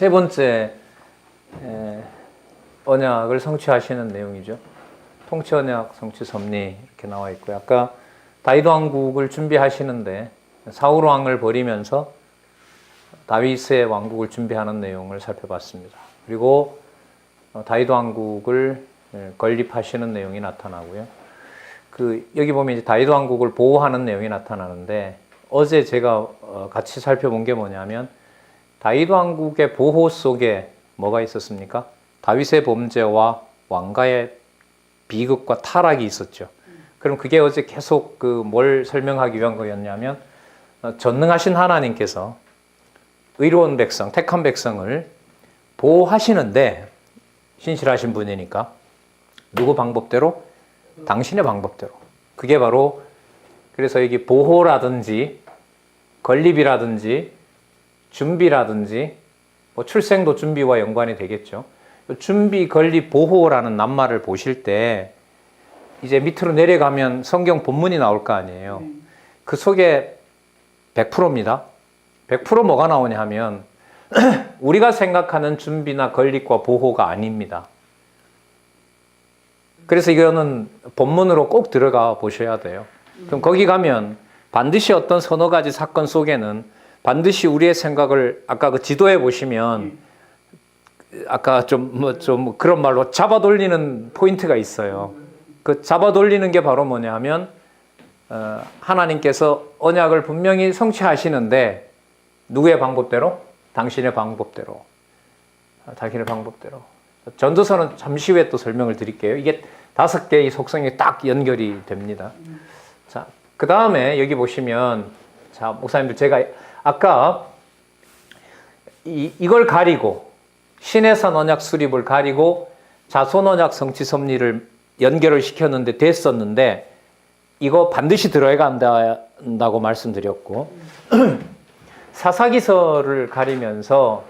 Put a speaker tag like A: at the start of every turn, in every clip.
A: 세 번째 언약을 성취하시는 내용이죠. 통치 언약 성취 섭리 이렇게 나와 있고요. 아까 다윗 왕국을 준비하시는데 사울 왕을 버리면서 다윗의 왕국을 준비하는 내용을 살펴봤습니다. 그리고 다윗 왕국을 건립하시는 내용이 나타나고요. 여기 보면 이제 다윗 왕국을 보호하는 내용이 나타나는데 어제 제가 같이 살펴본 게 뭐냐면 다윗 왕국의 보호 속에 뭐가 있었습니까? 다윗의 범죄와 왕가의 비극과 타락이 있었죠. 그럼 그게 어제 계속 뭘 설명하기 위한 거였냐면 전능하신 하나님께서 의로운 백성, 택한 백성을 보호하시는데 신실하신 분이니까 누구 방법대로? 당신의 방법대로. 그게 바로 그래서 여기 보호라든지 건립이라든지 준비라든지 뭐 출생도 준비와 연관이 되겠죠. 준비, 건립, 보호라는 낱말을 보실 때 이제 밑으로 내려가면 성경 본문이 나올 거 아니에요. 그 속에 100%입니다. 100% 뭐가 나오냐 하면 우리가 생각하는 준비나 건립과 보호가 아닙니다. 그래서 이거는 본문으로 꼭 들어가 보셔야 돼요. 그럼 거기 가면 반드시 어떤 서너 가지 사건 속에는 반드시 우리의 생각을 아까 그 지도에 보시면 아까 좀 그런 말로 잡아 돌리는 포인트가 있어요. 그 잡아 돌리는 게 바로 뭐냐 하면 하나님께서 언약을 분명히 성취하시는데 누구의 방법대로? 당신의 방법대로. 당신의 방법대로. 전도서는 잠시 후에 또 설명을 드릴게요. 이게 5개의 속성이 딱 연결이 됩니다. 자, 그 다음에 여기 보시면 자, 목사님들 제가 아까 이걸 가리고 신해산 언약 수립을 가리고 자손 언약 성취 섭리를 연결을 시켰는데 됐었는데 이거 반드시 들어야 한다고 말씀드렸고 사사기서를 가리면서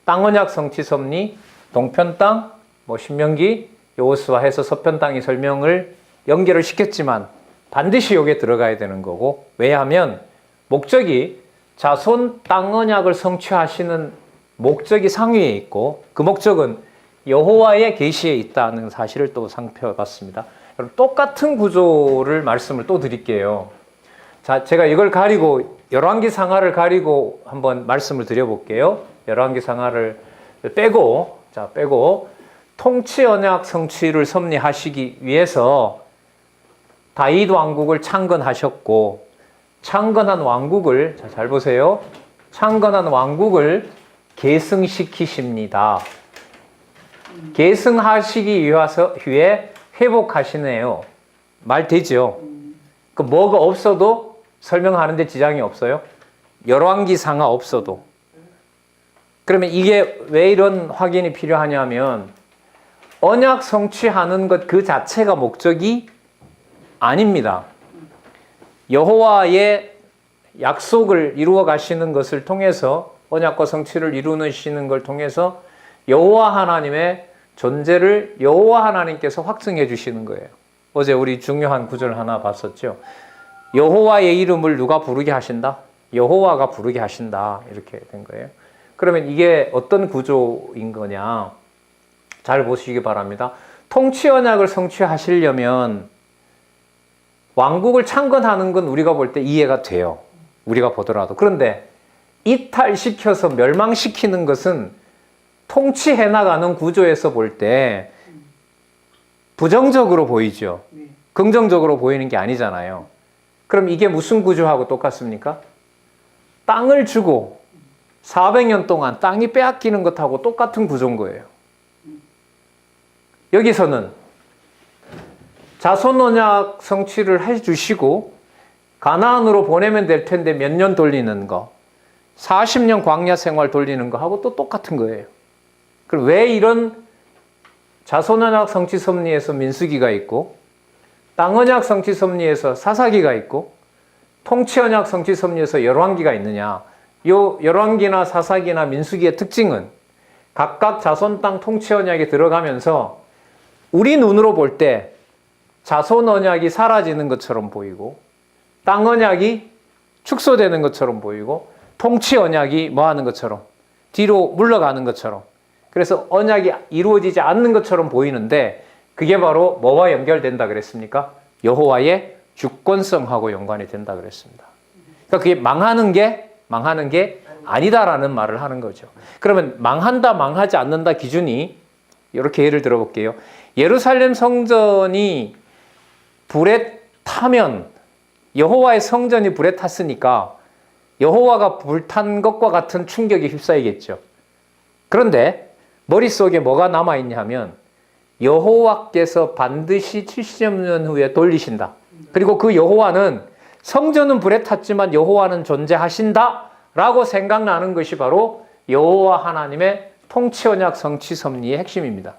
A: 땅 언약 성취 섭리, 동편 땅, 뭐 신명기, 여호수아 해서 서편 땅의 설명을 연결을 시켰지만 반드시 여기에 들어가야 되는 거고 왜냐하면 목적이 자손 땅 언약을 성취하시는 목적이 상위에 있고 그 목적은 여호와의 계시에 있다는 사실을 또 살펴봤습니다. 여러분 똑같은 구조를 말씀을 또 드릴게요. 자, 제가 이걸 가리고 열왕기 상하를 가리고 한번 말씀을 드려볼게요. 열왕기 상하를 빼고 통치 언약 성취를 섭리하시기 위해서 다윗 왕국을 창건하셨고 창건한 왕국을 잘 보세요. 창건한 왕국을 계승시키십니다. 계승하시기 위해 회복하시네요. 말 되죠? 그 뭐가 없어도 설명하는데 지장이 없어요? 열왕기 상하 없어도. 그러면 이게 왜 이런 확인이 필요하냐면 언약 성취하는 것 그 자체가 목적이 아닙니다. 여호와의 약속을 이루어 가시는 것을 통해서 언약과 성취를 이루시는 걸 통해서 여호와 하나님의 존재를 여호와 하나님께서 확증해 주시는 거예요. 어제 우리 중요한 구절 하나 봤었죠. 여호와의 이름을 누가 부르게 하신다? 여호와가 부르게 하신다. 이렇게 된 거예요. 그러면 이게 어떤 구조인 거냐? 잘 보시기 바랍니다. 통치 언약을 성취하시려면 왕국을 창건하는 건 우리가 볼 때 이해가 돼요. 우리가 보더라도. 그런데 이탈시켜서 멸망시키는 것은 통치해 나가는 구조에서 볼 때 부정적으로 보이죠. 긍정적으로 보이는 게 아니잖아요. 그럼 이게 무슨 구조하고 똑같습니까? 땅을 주고 400년 동안 땅이 빼앗기는 것하고 똑같은 구조인 거예요. 여기서는 자손 언약 성취를 해주시고 가나안으로 보내면 될 텐데 몇 년 돌리는 거 40년 광야 생활 돌리는 거하고 또 똑같은 거예요. 그럼 왜 이런 자손 언약 성취 섭리에서 민수기가 있고 땅 언약 성취 섭리에서 사사기가 있고 통치 언약 성취 섭리에서 열왕기가 있느냐? 요 열왕기나 사사기나 민수기의 특징은 각각 자손 땅 통치 언약에 들어가면서 우리 눈으로 볼 때 자손 언약이 사라지는 것처럼 보이고 땅 언약이 축소되는 것처럼 보이고 통치 언약이 뭐 하는 것처럼 뒤로 물러가는 것처럼, 그래서 언약이 이루어지지 않는 것처럼 보이는데 그게 바로 뭐와 연결된다 그랬습니까? 여호와의 주권성하고 연관이 된다 그랬습니다. 그러니까 그게 망하는 게 아니다라는 말을 하는 거죠. 그러면 망한다, 망하지 않는다 기준이 이렇게 예를 들어 볼게요. 예루살렘 성전이 불에 타면, 여호와의 성전이 불에 탔으니까 여호와가 불탄 것과 같은 충격에 휩싸이겠죠. 그런데 머릿속에 뭐가 남아있냐 하면 여호와께서 반드시 70년 후에 돌리신다. 그리고 그 여호와는 성전은 불에 탔지만 여호와는 존재하신다 라고 생각나는 것이 바로 여호와 하나님의 통치언약 성취 섭리의 핵심입니다.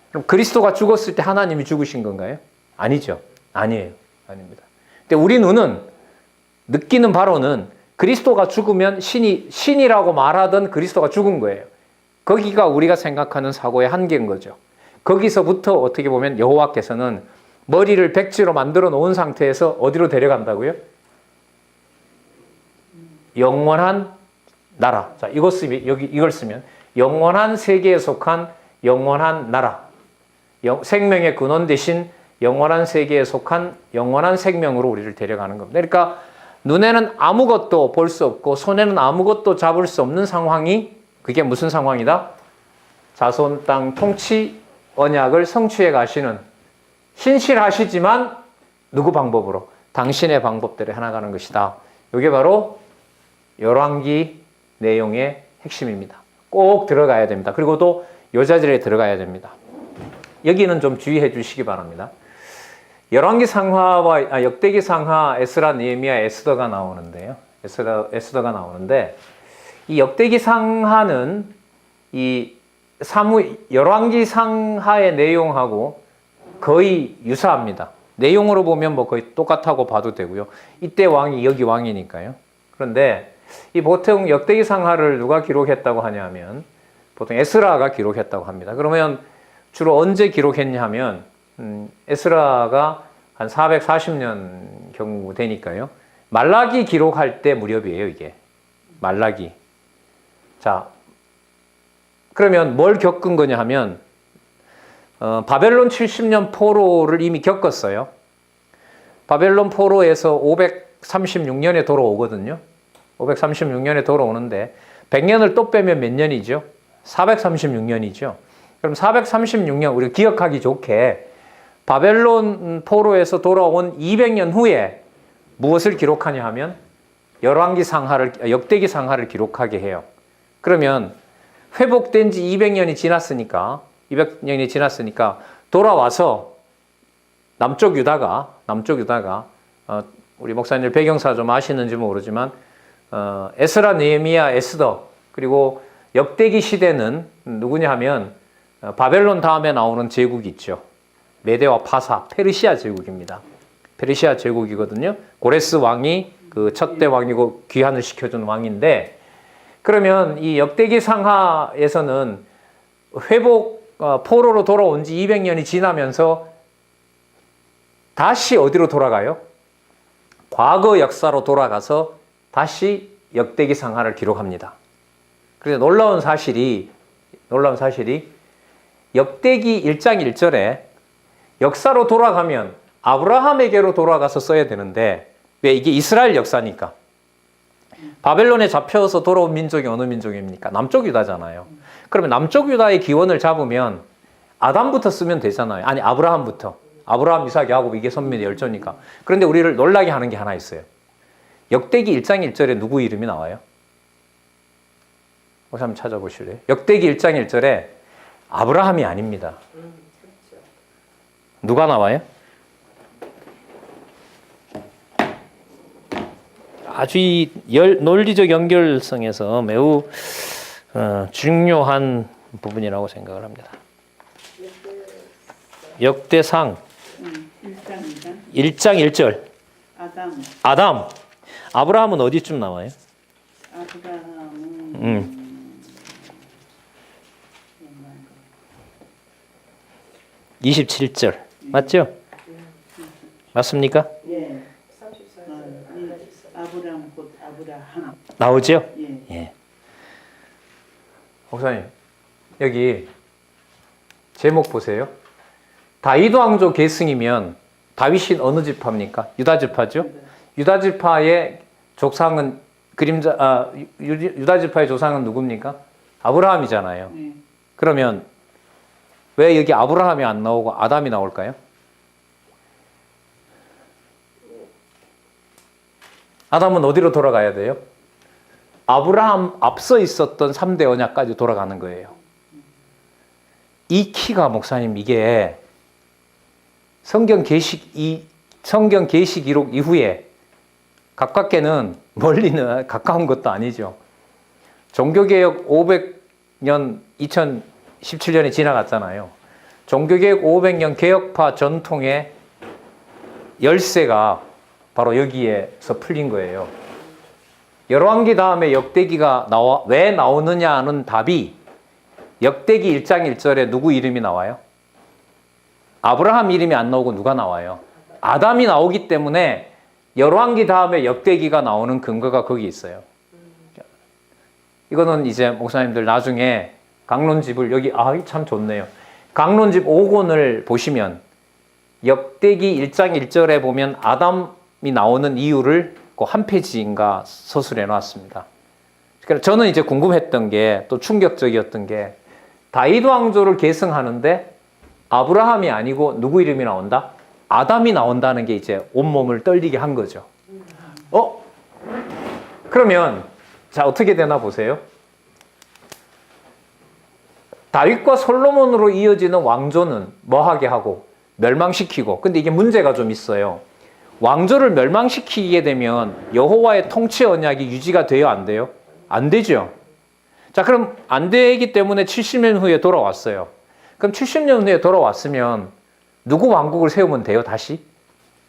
A: 그럼 그리스도가 죽었을 때 하나님이 죽으신 건가요? 아니죠. 아니에요. 아닙니다. 근데 우리 눈은 느끼는 바로는 그리스도가 죽으면 신이라고 말하던 그리스도가 죽은 거예요. 거기가 우리가 생각하는 사고의 한계인 거죠. 거기서부터 어떻게 보면 여호와께서는 머리를 백지로 만들어 놓은 상태에서 어디로 데려간다고요? 영원한 나라. 자, 이걸 쓰면 영원한 세계에 속한 영원한 나라. 생명의 근원 대신 영원한 세계에 속한 영원한 생명으로 우리를 데려가는 겁니다. 그러니까 눈에는 아무것도 볼 수 없고 손에는 아무것도 잡을 수 없는 상황이, 그게 무슨 상황이다? 자손 땅 통치 언약을 성취해 가시는, 신실하시지만 누구 방법으로? 당신의 방법대로 해나가는 것이다. 이게 바로 열왕기 내용의 핵심입니다. 꼭 들어가야 됩니다. 그리고 또 요자질에 들어가야 됩니다. 여기는 좀 주의해 주시기 바랍니다. 열왕기 상하와 역대기 상하, 에스라, 느헤미야, 에스더가 나오는데요. 에스더가 나오는데 이 역대기 상하는 이 열왕기 상하의 내용하고 거의 유사합니다. 내용으로 보면 뭐 거의 똑같다고 봐도 되고요. 이때 왕이 여기 왕이니까요. 그런데 이 보통 역대기 상하를 누가 기록했다고 하냐면 보통 에스라가 기록했다고 합니다. 그러면 주로 언제 기록했냐 하면 에스라가 한 440년 경우 되니까요. 말라기 기록할 때 무렵이에요, 이게. 말라기. 자, 그러면 뭘 겪은 거냐 하면 바벨론 70년 포로를 이미 겪었어요. 바벨론 포로에서 536년에 돌아오거든요. 536년에 돌아오는데 100년을 또 빼면 몇 년이죠? 436년이죠. 그럼 436년, 우리가 기억하기 좋게 바벨론 포로에서 돌아온 200년 후에 무엇을 기록하냐 하면 역대기 상하를 기록하게 해요. 그러면 회복된 지 200년이 지났으니까 돌아와서 남쪽 유다가 우리 목사님들 배경사 좀 아시는지 모르지만 에스라, 느헤미야, 에스더, 그리고 역대기 시대는 누구냐 하면 바벨론 다음에 나오는 제국이 있죠. 메데와 파사, 페르시아 제국입니다. 페르시아 제국이거든요. 고레스 왕이 그 첫대 왕이고 귀환을 시켜준 왕인데, 그러면 이 역대기 상하에서는 포로로 돌아온 지 200년이 지나면서 다시 어디로 돌아가요? 과거 역사로 돌아가서 다시 역대기 상하를 기록합니다. 그래서 놀라운 사실이 역대기 1장 1절에 역사로 돌아가면 아브라함에게로 돌아가서 써야 되는데, 왜? 이게 이스라엘 역사니까. 바벨론에 잡혀서 돌아온 민족이 어느 민족입니까? 남쪽 유다잖아요. 그러면 남쪽 유다의 기원을 잡으면 아담부터 쓰면 되잖아요. 아니, 아브라함부터. 아브라함, 이삭, 야곱, 이게 선민의 열조니까. 그런데 우리를 놀라게 하는 게 하나 있어요. 역대기 1장 1절에 누구 이름이 나와요? 혹시 한번 찾아보실래요? 역대기 1장 1절에 아브라함이 아닙니다. 누가 나와요? 아주 이 논리적 연결성에서 매우 중요한 부분이라고 생각을 합니다. 역대상 1장 1절 아담. 아브라함은 어디쯤 나와요? 아브라함은 27절 맞죠? 맞습니까?
B: 예. 아브라함 곧 아브라함
A: 나오죠?
B: 예.
A: 예. 목사님, 여기 제목 보세요. 다윗 왕조 계승이면 다윗이 어느 지파입니까? 유다 지파죠? 유다 지파의 조상은 유다 지파의 조상은 누굽니까? 아브라함이잖아요. 그러면 왜 여기 아브라함이 안 나오고 아담이 나올까요? 아담은 어디로 돌아가야 돼요? 아브라함 앞서 있었던 3대 언약까지 돌아가는 거예요. 이 키가 목사님 이게 성경 계시 기록 이후에 가깝게는 멀리는 가까운 것도 아니죠. 종교개혁 500년 2017년에 지나갔잖아요. 종교개혁 500년 개혁파 전통의 열쇠가 바로 여기에서 풀린 거예요. 열왕기 다음에 역대기가 왜 나오느냐 하는 답이 역대기 1장 1절에 누구 이름이 나와요? 아브라함 이름이 안 나오고 누가 나와요? 아담이 나오기 때문에 열왕기 다음에 역대기가 나오는 근거가 거기 있어요. 이거는 이제 목사님들 나중에 강론집을 여기 참 좋네요. 강론집 5권을 보시면 역대기 1장 1절에 보면 아담이 나오는 이유를 그 한 페이지인가 서술해 놨습니다. 그러니까 저는 이제 궁금했던 게 또 충격적이었던 게 다윗 왕조를 계승하는데 아브라함이 아니고 누구 이름이 나온다? 아담이 나온다는 게 이제 온몸을 떨리게 한 거죠. 그러면 자 어떻게 되나 보세요. 다윗과 솔로몬으로 이어지는 왕조는 뭐하게 하고 멸망시키고, 근데 이게 문제가 좀 있어요. 왕조를 멸망시키게 되면 여호와의 통치 언약이 유지가 돼요, 안 돼요? 안 되죠. 자, 그럼 안 되기 때문에 70년 후에 돌아왔어요. 그럼 70년 후에 돌아왔으면 누구 왕국을 세우면 돼요, 다시?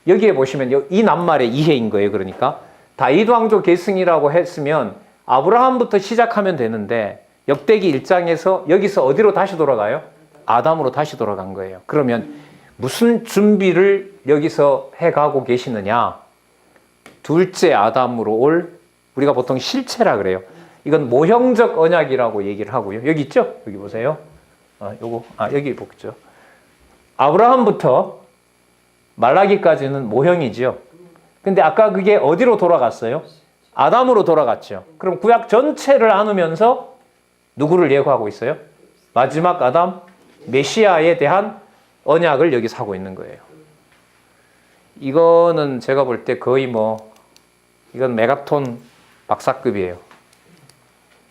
A: 여기에 보시면 이 낱말의 이해인 거예요. 그러니까 다윗 왕조 계승이라고 했으면 아브라함부터 시작하면 되는데 역대기 1장에서 여기서 어디로 다시 돌아가요? 아담으로 다시 돌아간 거예요. 그러면 무슨 준비를 여기서 해가고 계시느냐? 둘째 아담으로 올 우리가 보통 실체라 그래요. 이건 모형적 언약이라고 얘기를 하고요. 여기 있죠? 여기 보세요. 여기 보죠. 아브라함부터 말라기까지는 모형이죠. 근데 아까 그게 어디로 돌아갔어요? 아담으로 돌아갔죠. 그럼 구약 전체를 안으면서 누구를 예고하고 있어요? 마지막 아담, 메시아에 대한 언약을 여기서 하고 있는 거예요. 이거는 제가 볼 때 거의 이건 메가톤 박사급이에요.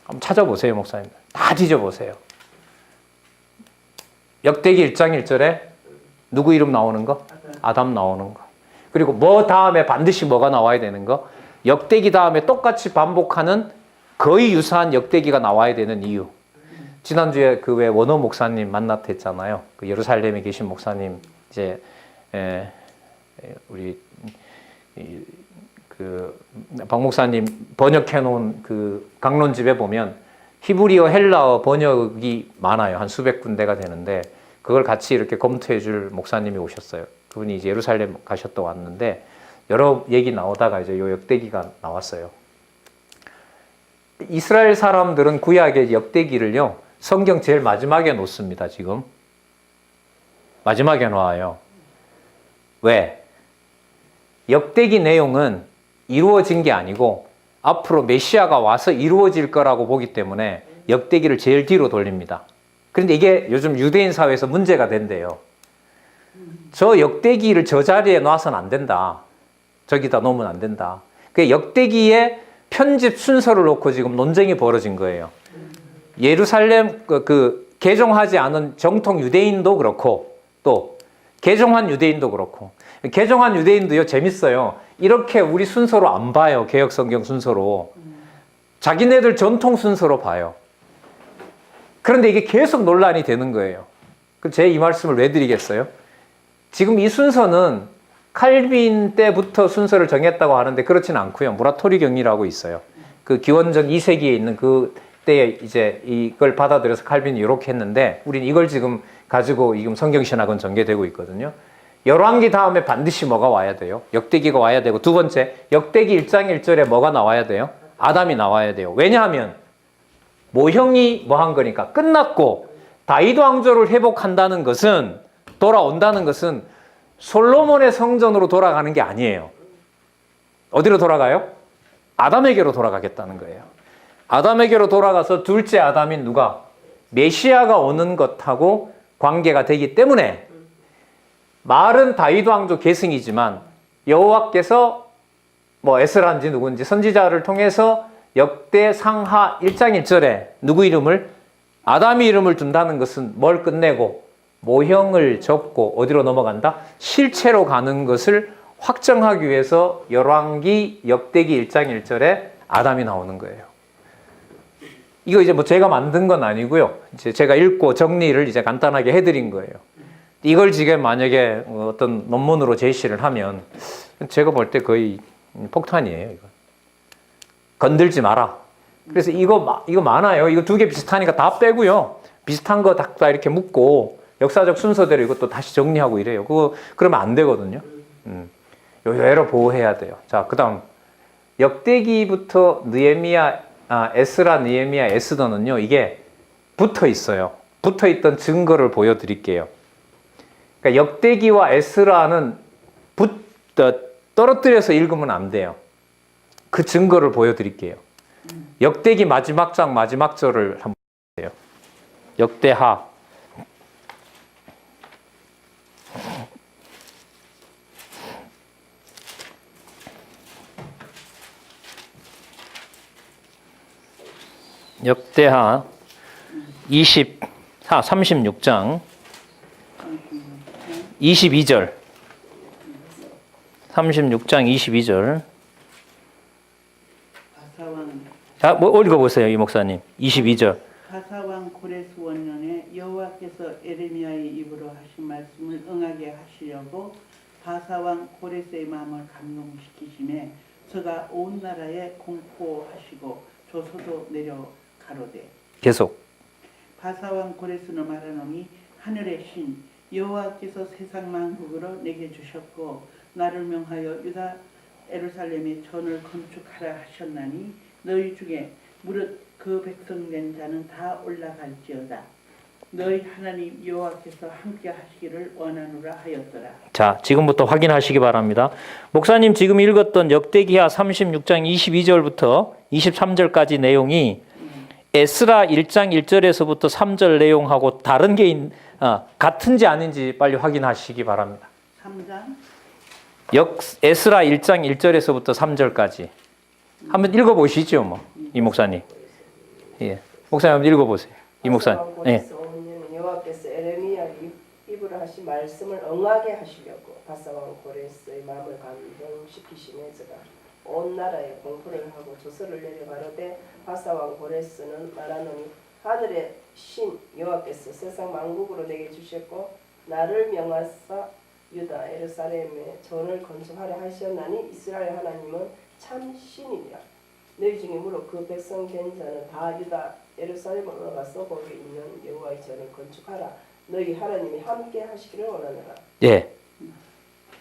A: 한번 찾아보세요, 목사님. 다 뒤져보세요. 역대기 1장 1절에 누구 이름 나오는 거? 아담 나오는 거. 그리고 뭐 다음에 반드시 뭐가 나와야 되는 거? 역대기 다음에 똑같이 반복하는 거의 유사한 역대기가 나와야 되는 이유. 지난주에 그 왜 원호 목사님 만났다 했잖아요. 그 예루살렘에 계신 목사님 이제 우리 박 목사님 번역해 놓은 그 강론집에 보면 히브리어 헬라어 번역이 많아요. 한 수백 군데가 되는데 그걸 같이 이렇게 검토해 줄 목사님이 오셨어요. 그분이 이제 예루살렘 가셨다 왔는데 여러 얘기 나오다가 이제 요 역대기가 나왔어요. 이스라엘 사람들은 구약의 역대기를요, 성경 제일 마지막에 놓습니다, 지금. 마지막에 놓아요. 왜? 역대기 내용은 이루어진 게 아니고 앞으로 메시아가 와서 이루어질 거라고 보기 때문에 역대기를 제일 뒤로 돌립니다. 그런데 이게 요즘 유대인 사회에서 문제가 된대요. 저 역대기를 저 자리에 놔서는 안 된다. 저기다 놓으면 안 된다. 그 역대기에 편집 순서를 놓고 지금 논쟁이 벌어진 거예요. 예루살렘 개종하지 않은 정통 유대인도 그렇고 또 개종한 유대인도 그렇고, 개종한 유대인도요 재밌어요. 이렇게 우리 순서로 안 봐요. 개역 성경 순서로. 자기네들 전통 순서로 봐요. 그런데 이게 계속 논란이 되는 거예요. 제 이 말씀을 왜 드리겠어요? 지금 이 순서는 칼빈 때부터 순서를 정했다고 하는데 그렇지는 않고요. 무라토리경이라고 있어요. 그 기원전 2세기에 있는 그 때에 이제 이걸 받아들여서 칼빈이 이렇게 했는데 우리는 이걸 지금 가지고 지금 성경신학은 전개되고 있거든요. 열왕기 다음에 반드시 뭐가 와야 돼요? 역대기가 와야 되고, 두 번째 역대기 1장 1절에 뭐가 나와야 돼요? 아담이 나와야 돼요. 왜냐하면 모형이 뭐 한 거니까 끝났고 다윗 왕조를 회복한다는 것은 돌아온다는 것은 솔로몬의 성전으로 돌아가는 게 아니에요. 어디로 돌아가요? 아담에게로 돌아가겠다는 거예요. 아담에게로 돌아가서 둘째 아담인 누가? 메시아가 오는 것하고 관계가 되기 때문에 말은 다윗 왕조 계승이지만 여호와께서 뭐 에스라인지 누군지 선지자를 통해서 역대 상하 1장 1절에 누구 이름을? 아담의 이름을 둔다는 것은 뭘 끝내고 모형을 접고 어디로 넘어간다? 실체로 가는 것을 확정하기 위해서 열왕기 역대기 1장 1절에 아담이 나오는 거예요. 이거 이제 뭐 제가 만든 건 아니고요. 이제 제가 읽고 정리를 이제 간단하게 해드린 거예요. 이걸 지금 만약에 어떤 논문으로 제시를 하면 제가 볼 때 거의 폭탄이에요. 이거. 건들지 마라. 그래서 이거 많아요. 이거 두 개 비슷하니까 다 빼고요. 비슷한 거 다 이렇게 묶고 역사적 순서대로 이것도 다시 정리하고 이래요. 그러면 안 되거든요. 요래로 보호해야 돼요. 자, 그 다음 역대기부터 에스라, 느헤미야, 에스더는요. 이게 붙어 있어요. 붙어 있던 증거를 보여드릴게요. 그러니까 역대기와 에스라는 떨어뜨려서 읽으면 안 돼요. 그 증거를 보여드릴게요. 역대기 마지막 장 마지막 절을 한번 보세요. 역대하 역대하 36장 22절 36장 22절 자, 뭐 읽어보세요, 이 목사님. 22절.
B: 바사왕 고레스 원년에 여호와께서 에레미야의 입으로 하신 말씀을 응하게 하시려고 바사왕 고레스의 마음을 감동시키심에 저가 온 나라에 공포하시고 조서도 내려 가로되.
A: 계속.
B: 바사왕 고레스는 말하노니 하늘의 신 여호와께서 세상 만국으로 내게 주셨고 나를 명하여 유다 예루살렘에 전을 건축하라 하셨나니 너희 중에 무릇 그 백성된 자는 다 올라갈지어다. 너희 하나님 여호와께서 함께 하시기를 원하노라 하였더라.
A: 자, 지금부터 확인하시기 바랍니다. 목사님 지금 읽었던 역대기하 36장 22절부터 23절까지 내용이 에스라 1장 1절에서부터 3절 내용하고 다른 게 같은지 아닌지 빨리 확인하시기 바랍니다.
B: 3장
A: 에스라 1장 1절에서부터 3절까지 한번 읽어보시죠, 뭐 이 목사님. 예, 목사님 한번 읽어보세요. 이 목사님. 예.
C: 여호와께서 에레미야 입으로 하신 말씀을 응하게 하시려고 바사왕 고레스의 마음을 감동시키시며 저가 온 나라에 공포를 하고 조서를 내려 가로되 바사왕 고레스는 말하노니 하늘의 신 여호와께서 세상 만국으로 내게 주셨고 나를 명하사 유다 예루살렘에 전을 건축하려 하셨나니 이스라엘 하나님은 참 신이니라. 너희 중에 무릇 그 백성 된 자는 다 유다 예루살렘으로 올라가서 거기 있는 여호와의 전을 건축하라. 너희 하나님이 함께 하시기를 원하노라.
A: 예.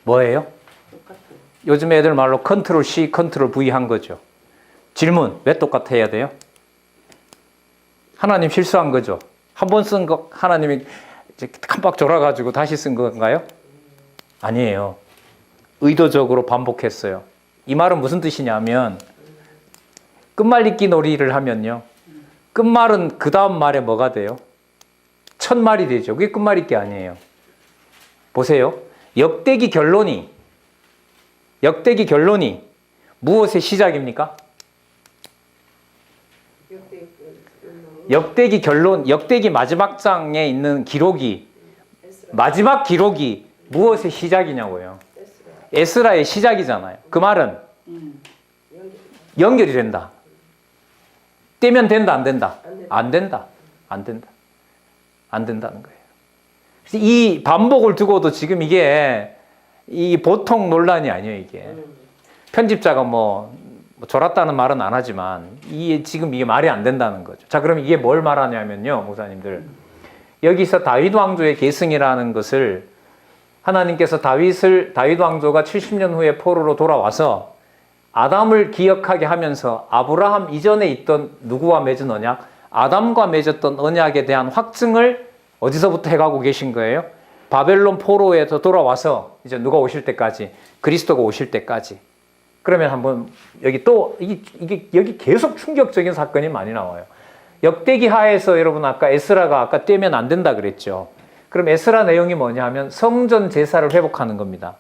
A: 뭐예요?
B: 똑같아요.
A: 요즘 애들 말로 컨트롤 C, 컨트롤 V 한 거죠. 질문, 왜 똑같아야 돼요? 하나님 실수한 거죠. 한 번 쓴 거 하나님이 이제 깜빡 졸아가지고 다시 쓴 건가요? 아니에요. 의도적으로 반복했어요. 이 말은 무슨 뜻이냐면 끝말잇기 놀이를 하면요. 끝말은 그 다음 말에 뭐가 돼요? 첫 말이 되죠. 그게 끝말잇기 아니에요. 보세요. 역대기 결론이 무엇의 시작입니까? 역대기 결론, 역대기 마지막 장에 있는 기록이 마지막 기록이 무엇의 시작이냐고요. 에스라의 시작이잖아요. 그 말은 연결이 된다. 떼면 된다, 안 된다? 안 된다. 안 된다. 안 된다는 거예요. 이 반복을 두고도 지금 이게 이 보통 논란이 아니에요, 이게. 편집자가 뭐 졸았다는 말은 안 하지만 지금 이게 말이 안 된다는 거죠. 자, 그럼 이게 뭘 말하냐면요, 목사님들. 여기서 다윗 왕조의 계승이라는 것을 하나님께서 다윗 왕조가 70년 후에 포로로 돌아와서 아담을 기억하게 하면서 아브라함 이전에 있던 누구와 맺은 언약? 아담과 맺었던 언약에 대한 확증을 어디서부터 해가고 계신 거예요? 바벨론 포로에서 돌아와서 이제 누가 오실 때까지, 그리스도가 오실 때까지. 그러면 한번 여기 또 이게 여기 계속 충격적인 사건이 많이 나와요. 역대기 하에서 여러분 아까 에스라가 아까 떼면 안 된다 그랬죠. 그럼 에스라 내용이 뭐냐 하면 성전 제사를 회복하는 겁니다.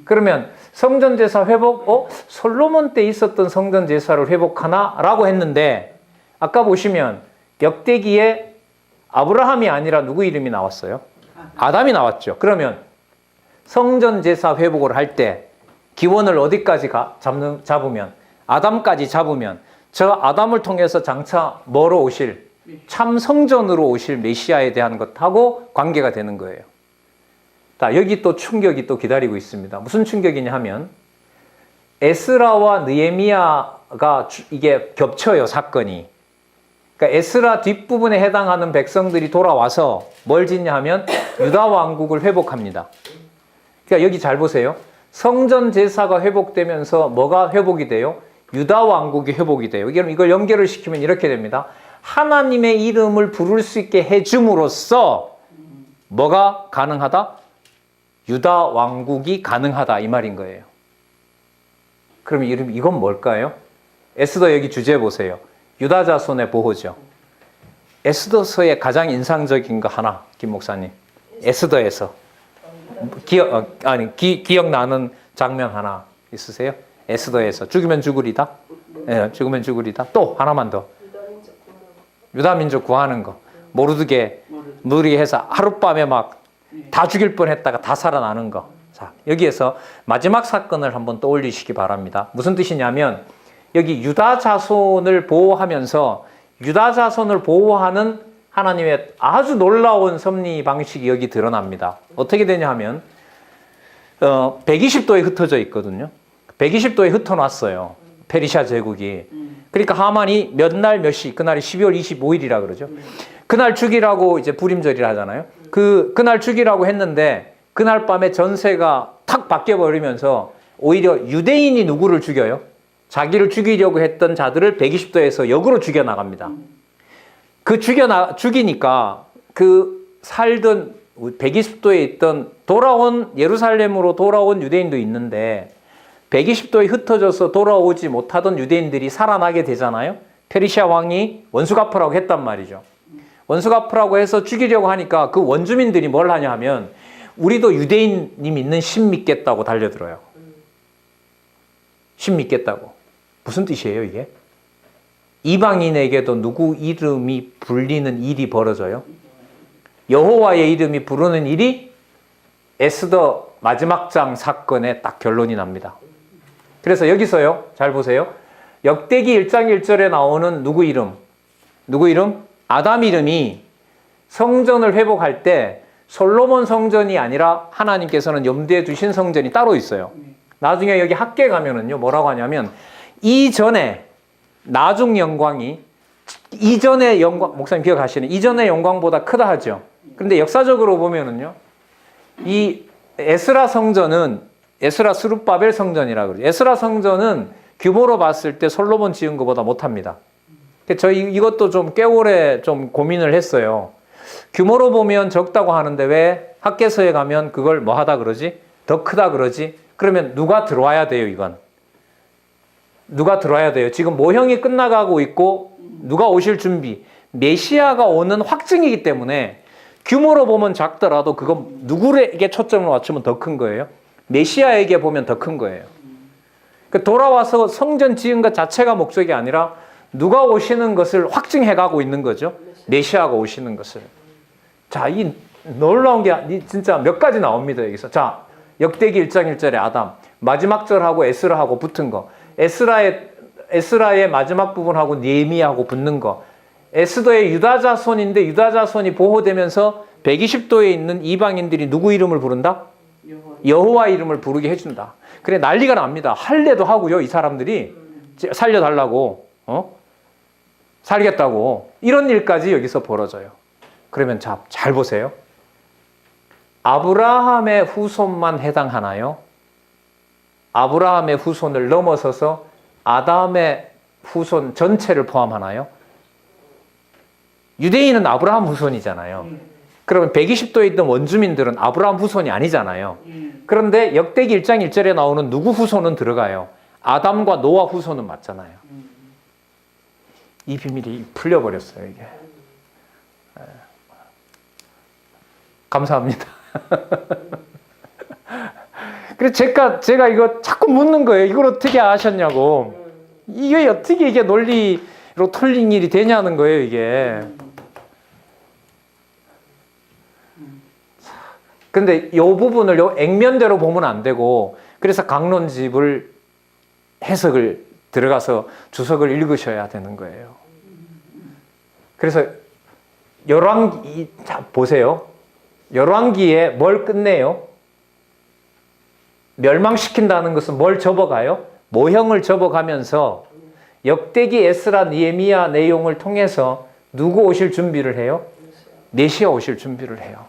A: 그러면 성전 제사 회복, 솔로몬 때 있었던 성전 제사를 회복하나? 라고 했는데 아까 보시면 역대기에 아브라함이 아니라 누구 이름이 나왔어요? 아담이 나왔죠. 그러면 성전 제사 회복을 할 때 기원을 어디까지 잡으면 아담까지 잡으면 저 아담을 통해서 장차 뭐로 오실 참 성전으로 오실 메시아에 대한 것하고 관계가 되는 거예요. 자, 여기 또 충격이 또 기다리고 있습니다. 무슨 충격이냐 하면 에스라와 느헤미야가 이게 겹쳐요, 사건이. 그러니까 에스라 뒷부분에 해당하는 백성들이 돌아와서 뭘 짓냐 하면 유다 왕국을 회복합니다. 그러니까 여기 잘 보세요. 성전 제사가 회복되면서 뭐가 회복이 돼요? 유다 왕국이 회복이 돼요. 이걸 연결을 시키면 이렇게 됩니다. 하나님의 이름을 부를 수 있게 해줌으로써 뭐가 가능하다? 유다 왕국이 가능하다 이 말인 거예요. 그럼 이건 뭘까요? 에스더 여기 주제 보세요. 유다 자손의 보호죠. 에스더서의 가장 인상적인 거 하나, 김 목사님. 에스더에서 기억나는 장면 하나 있으세요? 에스더에서 죽으면 죽으리다. 예, 죽으면 죽으리다. 또 하나만 더. 유다 민족 구하는 거. 모르게 해서 하룻밤에 막 다 죽일 뻔했다가 다 살아나는 거. 자, 여기에서 마지막 사건을 한번 떠올리시기 바랍니다. 무슨 뜻이냐면 여기 유다 자손을 보호하면서 유다 자손을 보호하는 하나님의 아주 놀라운 섭리 방식이 여기 드러납니다. 어떻게 되냐 하면 120도에 흩어져 있거든요. 120도에 흩어놨어요. 페르시아 제국이. 그러니까 하만이 몇 날 몇 시, 그날이 12월 25일이라 그러죠. 그날 죽이라고 이제 불임절이라 하잖아요. 그날 죽이라고 했는데 그날 밤에 전세가 탁 바뀌어버리면서 오히려 유대인이 누구를 죽여요? 자기를 죽이려고 했던 자들을 120도에서 역으로 죽여나갑니다. 죽이니까 살던 120도에 있던 예루살렘으로 돌아온 유대인도 있는데 120도에 흩어져서 돌아오지 못하던 유대인들이 살아나게 되잖아요. 페르시아 왕이 원수 갚으라고 했단 말이죠. 원수 갚으라고 해서 죽이려고 하니까 그 원주민들이 뭘 하냐 하면 우리도 유대인이 믿는 신 믿겠다고 달려들어요. 신 믿겠다고. 무슨 뜻이에요 이게? 이방인에게도 누구 이름이 불리는 일이 벌어져요. 여호와의 이름이 부르는 일이 에스더 마지막 장 사건의 딱 결론이 납니다. 그래서 여기서요, 잘 보세요. 역대기 1장 1절에 나오는 누구 이름? 아담 이름이 성전을 회복할 때 솔로몬 성전이 아니라 하나님께서는 염두에 두신 성전이 따로 있어요. 나중에 여기 학계 가면은요, 뭐라고 하냐면 이전에 나중 영광이 이전의 영광, 목사님 기억하시는 이전의 영광보다 크다 하죠. 그런데 역사적으로 보면은요, 이 에스라 성전은 에스라 스룹바벨 성전이라고 그러죠. 에스라 성전은 규모로 봤을 때 솔로몬 지은 것보다 못합니다. 저희 이것도 좀 꽤 오래 좀 고민을 했어요. 규모로 보면 적다고 하는데 왜 학계서에 가면 그걸 뭐 하다 그러지? 더 크다 그러지? 그러면 누가 들어와야 돼요, 이건? 누가 들어와야 돼요? 지금 모형이 끝나가고 있고 누가 오실 준비, 메시아가 오는 확증이기 때문에 규모로 보면 작더라도 그건 누구에게 초점을 맞추면 더 큰 거예요? 메시아에게 보면 더 큰 거예요. 돌아와서 성전 지은 것 자체가 목적이 아니라 누가 오시는 것을 확증해가고 있는 거죠. 메시아가 오시는 것을. 자, 이 놀라운 게 진짜 몇 가지 나옵니다, 여기서. 자, 역대기 1장 1절에 아담, 마지막 절하고 에스라하고 붙은 거, 에스라의 마지막 부분하고 느헤미야하고 붙는 거, 에스더의 유다 자손인데 유다 자손이 보호되면서 120도에 있는 이방인들이 누구 이름을 부른다? 여호와 이름을 부르게 해준다. 그래, 난리가 납니다. 할례도 하고요, 이 사람들이. 살려달라고, 살겠다고. 이런 일까지 여기서 벌어져요. 그러면 잘 보세요. 아브라함의 후손만 해당하나요? 아브라함의 후손을 넘어서서 아담의 후손 전체를 포함하나요? 유대인은 아브라함 후손이잖아요. 그러면 120도에 있던 원주민들은 아브라함 후손이 아니잖아요. 그런데 역대기 1장 1절에 나오는 누구 후손은 들어가요? 아담과 노아 후손은 맞잖아요. 이 비밀이 풀려버렸어요, 이게. 감사합니다. 그래서 제가 이거 자꾸 묻는 거예요. 이걸 어떻게 아셨냐고. 이게 어떻게 이게 논리로 틀린 일이 되냐는 거예요, 이게. 근데 이 부분을 요 액면대로 보면 안 되고, 그래서 강론집을 해석을 들어가서 주석을 읽으셔야 되는 거예요. 그래서 열왕기, 자, 보세요. 열왕기에 뭘 끝내요? 멸망시킨다는 것은 뭘 접어가요? 모형을 접어가면서 역대기, 에스라, 느헤미야 내용을 통해서 누구 오실 준비를 해요? 메시아 오실 준비를 해요.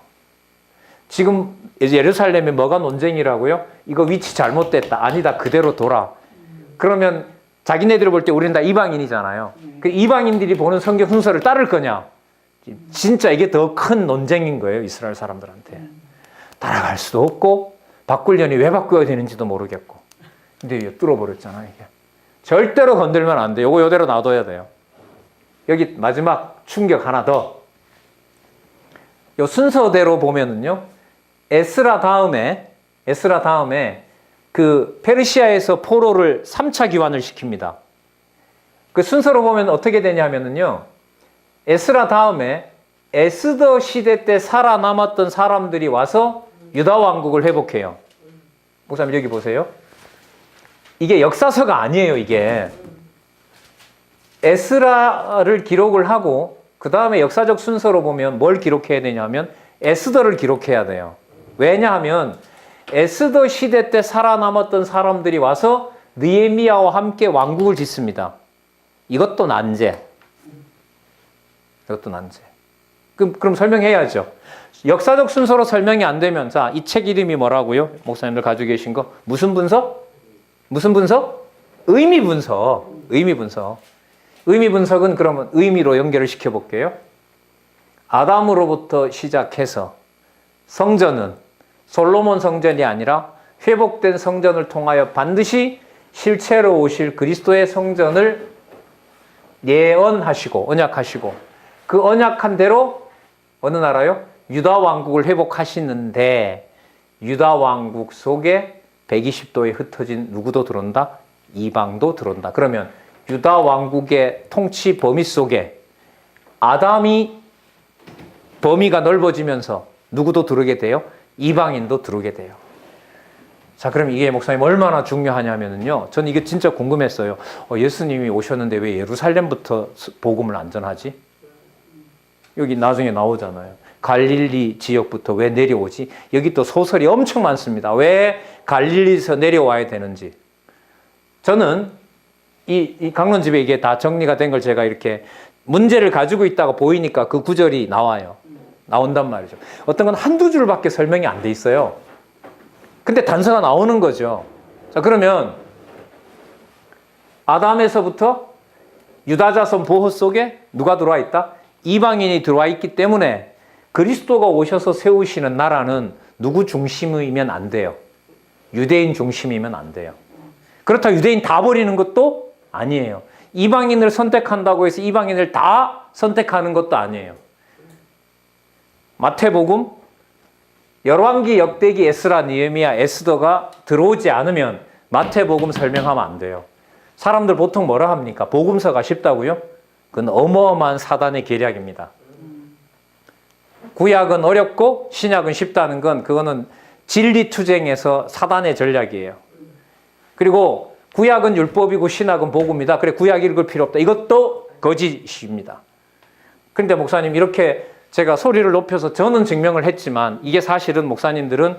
A: 지금 예루살렘에 뭐가 논쟁이라고요? 이거 위치 잘못됐다. 아니다. 그대로 돌아. 그러면 자기네들이 볼 때 우리는 다 이방인이잖아요. 그 이방인들이 보는 성경 순서를 따를 거냐? 진짜 이게 더 큰 논쟁인 거예요. 이스라엘 사람들한테. 따라갈 수도 없고 바꾸려니 왜 바꿔야 되는지도 모르겠고. 근데 이게 뚫어버렸잖아요. 이게. 절대로 건들면 안 돼요. 요거 이대로 놔둬야 돼요. 여기 마지막 충격 하나 더. 요 순서대로 보면은요. 에스라 다음에 그 페르시아에서 포로를 3차 귀환을 시킵니다. 그 순서로 보면 어떻게 되냐면은요. 에스라 다음에 에스더 시대 때 살아남았던 사람들이 와서 유다 왕국을 회복해요. 목사님 여기 보세요. 이게 역사서가 아니에요, 이게. 에스라를 기록을 하고 그 다음에 역사적 순서로 보면 뭘 기록해야 되냐면 에스더를 기록해야 돼요. 왜냐하면 에스더 시대 때 살아남았던 사람들이 와서 느헤미야와 함께 왕국을 짓습니다. 이것도 난제. 그럼 설명해야죠. 역사적 순서로 설명이 안 되면, 자, 이 책 이름이 뭐라고요? 목사님들 가지고 계신 거. 무슨 분석? 의미 분석. 의미 분석은 그러면 의미로 연결을 시켜볼게요. 아담으로부터 시작해서 성전은 솔로몬 성전이 아니라 회복된 성전을 통하여 반드시 실체로 오실 그리스도의 성전을 예언하시고 언약하시고 그 언약한 대로 어느 나라요? 유다 왕국을 회복하시는데 유다 왕국 속에 120도에 흩어진 누구도 들어온다? 이방도 들어온다. 그러면 유다 왕국의 통치 범위 속에 아담이 범위가 넓어지면서 누구도 들어오게 돼요? 이방인도 들어오게 돼요. 자, 그럼 이게 목사님 얼마나 중요하냐면요. 저는 이게 진짜 궁금했어요. 예수님이 오셨는데 왜 예루살렘부터 복음을 안 전하지? 여기 나중에 나오잖아요. 갈릴리 지역부터 왜 내려오지? 여기 또 소설이 엄청 많습니다. 왜 갈릴리에서 내려와야 되는지. 저는 이 강론집에 이게 다 정리가 된 걸 제가 이렇게 문제를 가지고 있다가 보이니까 그 구절이 나온단 말이죠. 어떤 건 한두 줄밖에 설명이 안 돼 있어요. 근데 단서가 나오는 거죠. 자, 그러면 아담에서부터 유다 자손 보호 속에 누가 들어와 있다? 이방인이 들어와 있기 때문에 그리스도가 오셔서 세우시는 나라는 누구 중심이면 안 돼요. 유대인 중심이면 안 돼요. 그렇다고 유대인 다 버리는 것도 아니에요. 이방인을 선택한다고 해서 이방인을 다 선택하는 것도 아니에요. 마태복음, 열왕기, 역대기, 에스라, 느헤미야, 에스더가 들어오지 않으면 마태복음 설명하면 안 돼요. 사람들 보통 뭐라 합니까? 복음서가 쉽다고요? 그건 어마어마한 사단의 계략입니다. 구약은 어렵고 신약은 쉽다는 건 그거는 진리투쟁에서 사단의 전략이에요. 그리고 구약은 율법이고 신약은 복음이다. 그래 구약 읽을 필요 없다. 이것도 거짓입니다. 그런데 목사님 이렇게 제가 소리를 높여서 저는 증명을 했지만 이게 사실은 목사님들은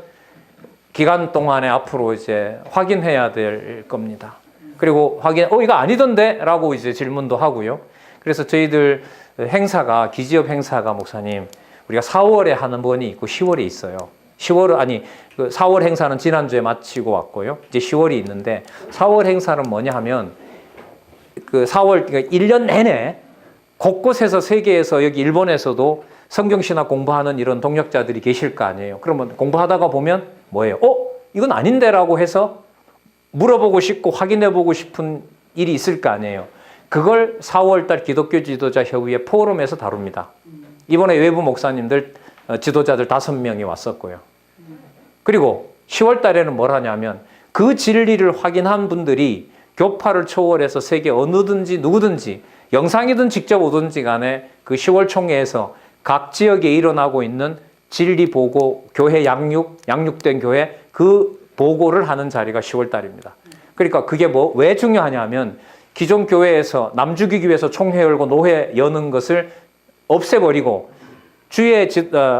A: 기간 동안에 앞으로 이제 확인해야 될 겁니다. 그리고 이거 아니던데? 라고 이제 질문도 하고요. 그래서 저희들 행사가, 기지업 행사가 목사님, 우리가 4월에 하는 번이 있고 10월에 있어요. 4월 행사는 지난주에 마치고 왔고요. 이제 10월이 있는데 4월 행사는 뭐냐 하면 그 4월, 그러니까 1년 내내 곳곳에서 세계에서 여기 일본에서도 성경신학 공부하는 이런 동역자들이 계실 거 아니에요. 그러면 공부하다가 보면 뭐예요? 이건 아닌데라고 해서 물어보고 싶고 확인해보고 싶은 일이 있을 거 아니에요. 그걸 4월달 기독교 지도자 협의회 포럼에서 다룹니다. 이번에 외부 목사님들 지도자들 5명이 왔었고요. 그리고 10월 달에는 뭘 하냐면 그 진리를 확인한 분들이 교파를 초월해서 세계 어느든지 누구든지 영상이든 직접 오든지 간에 그 10월 총회에서 각 지역에 일어나고 있는 진리 보고 교회 양육된 교회 그 보고를 하는 자리가 10월 달입니다. 그러니까 그게 왜 중요하냐면 기존 교회에서 남 죽이기 위해서 총회 열고 노회 여는 것을 없애버리고 주의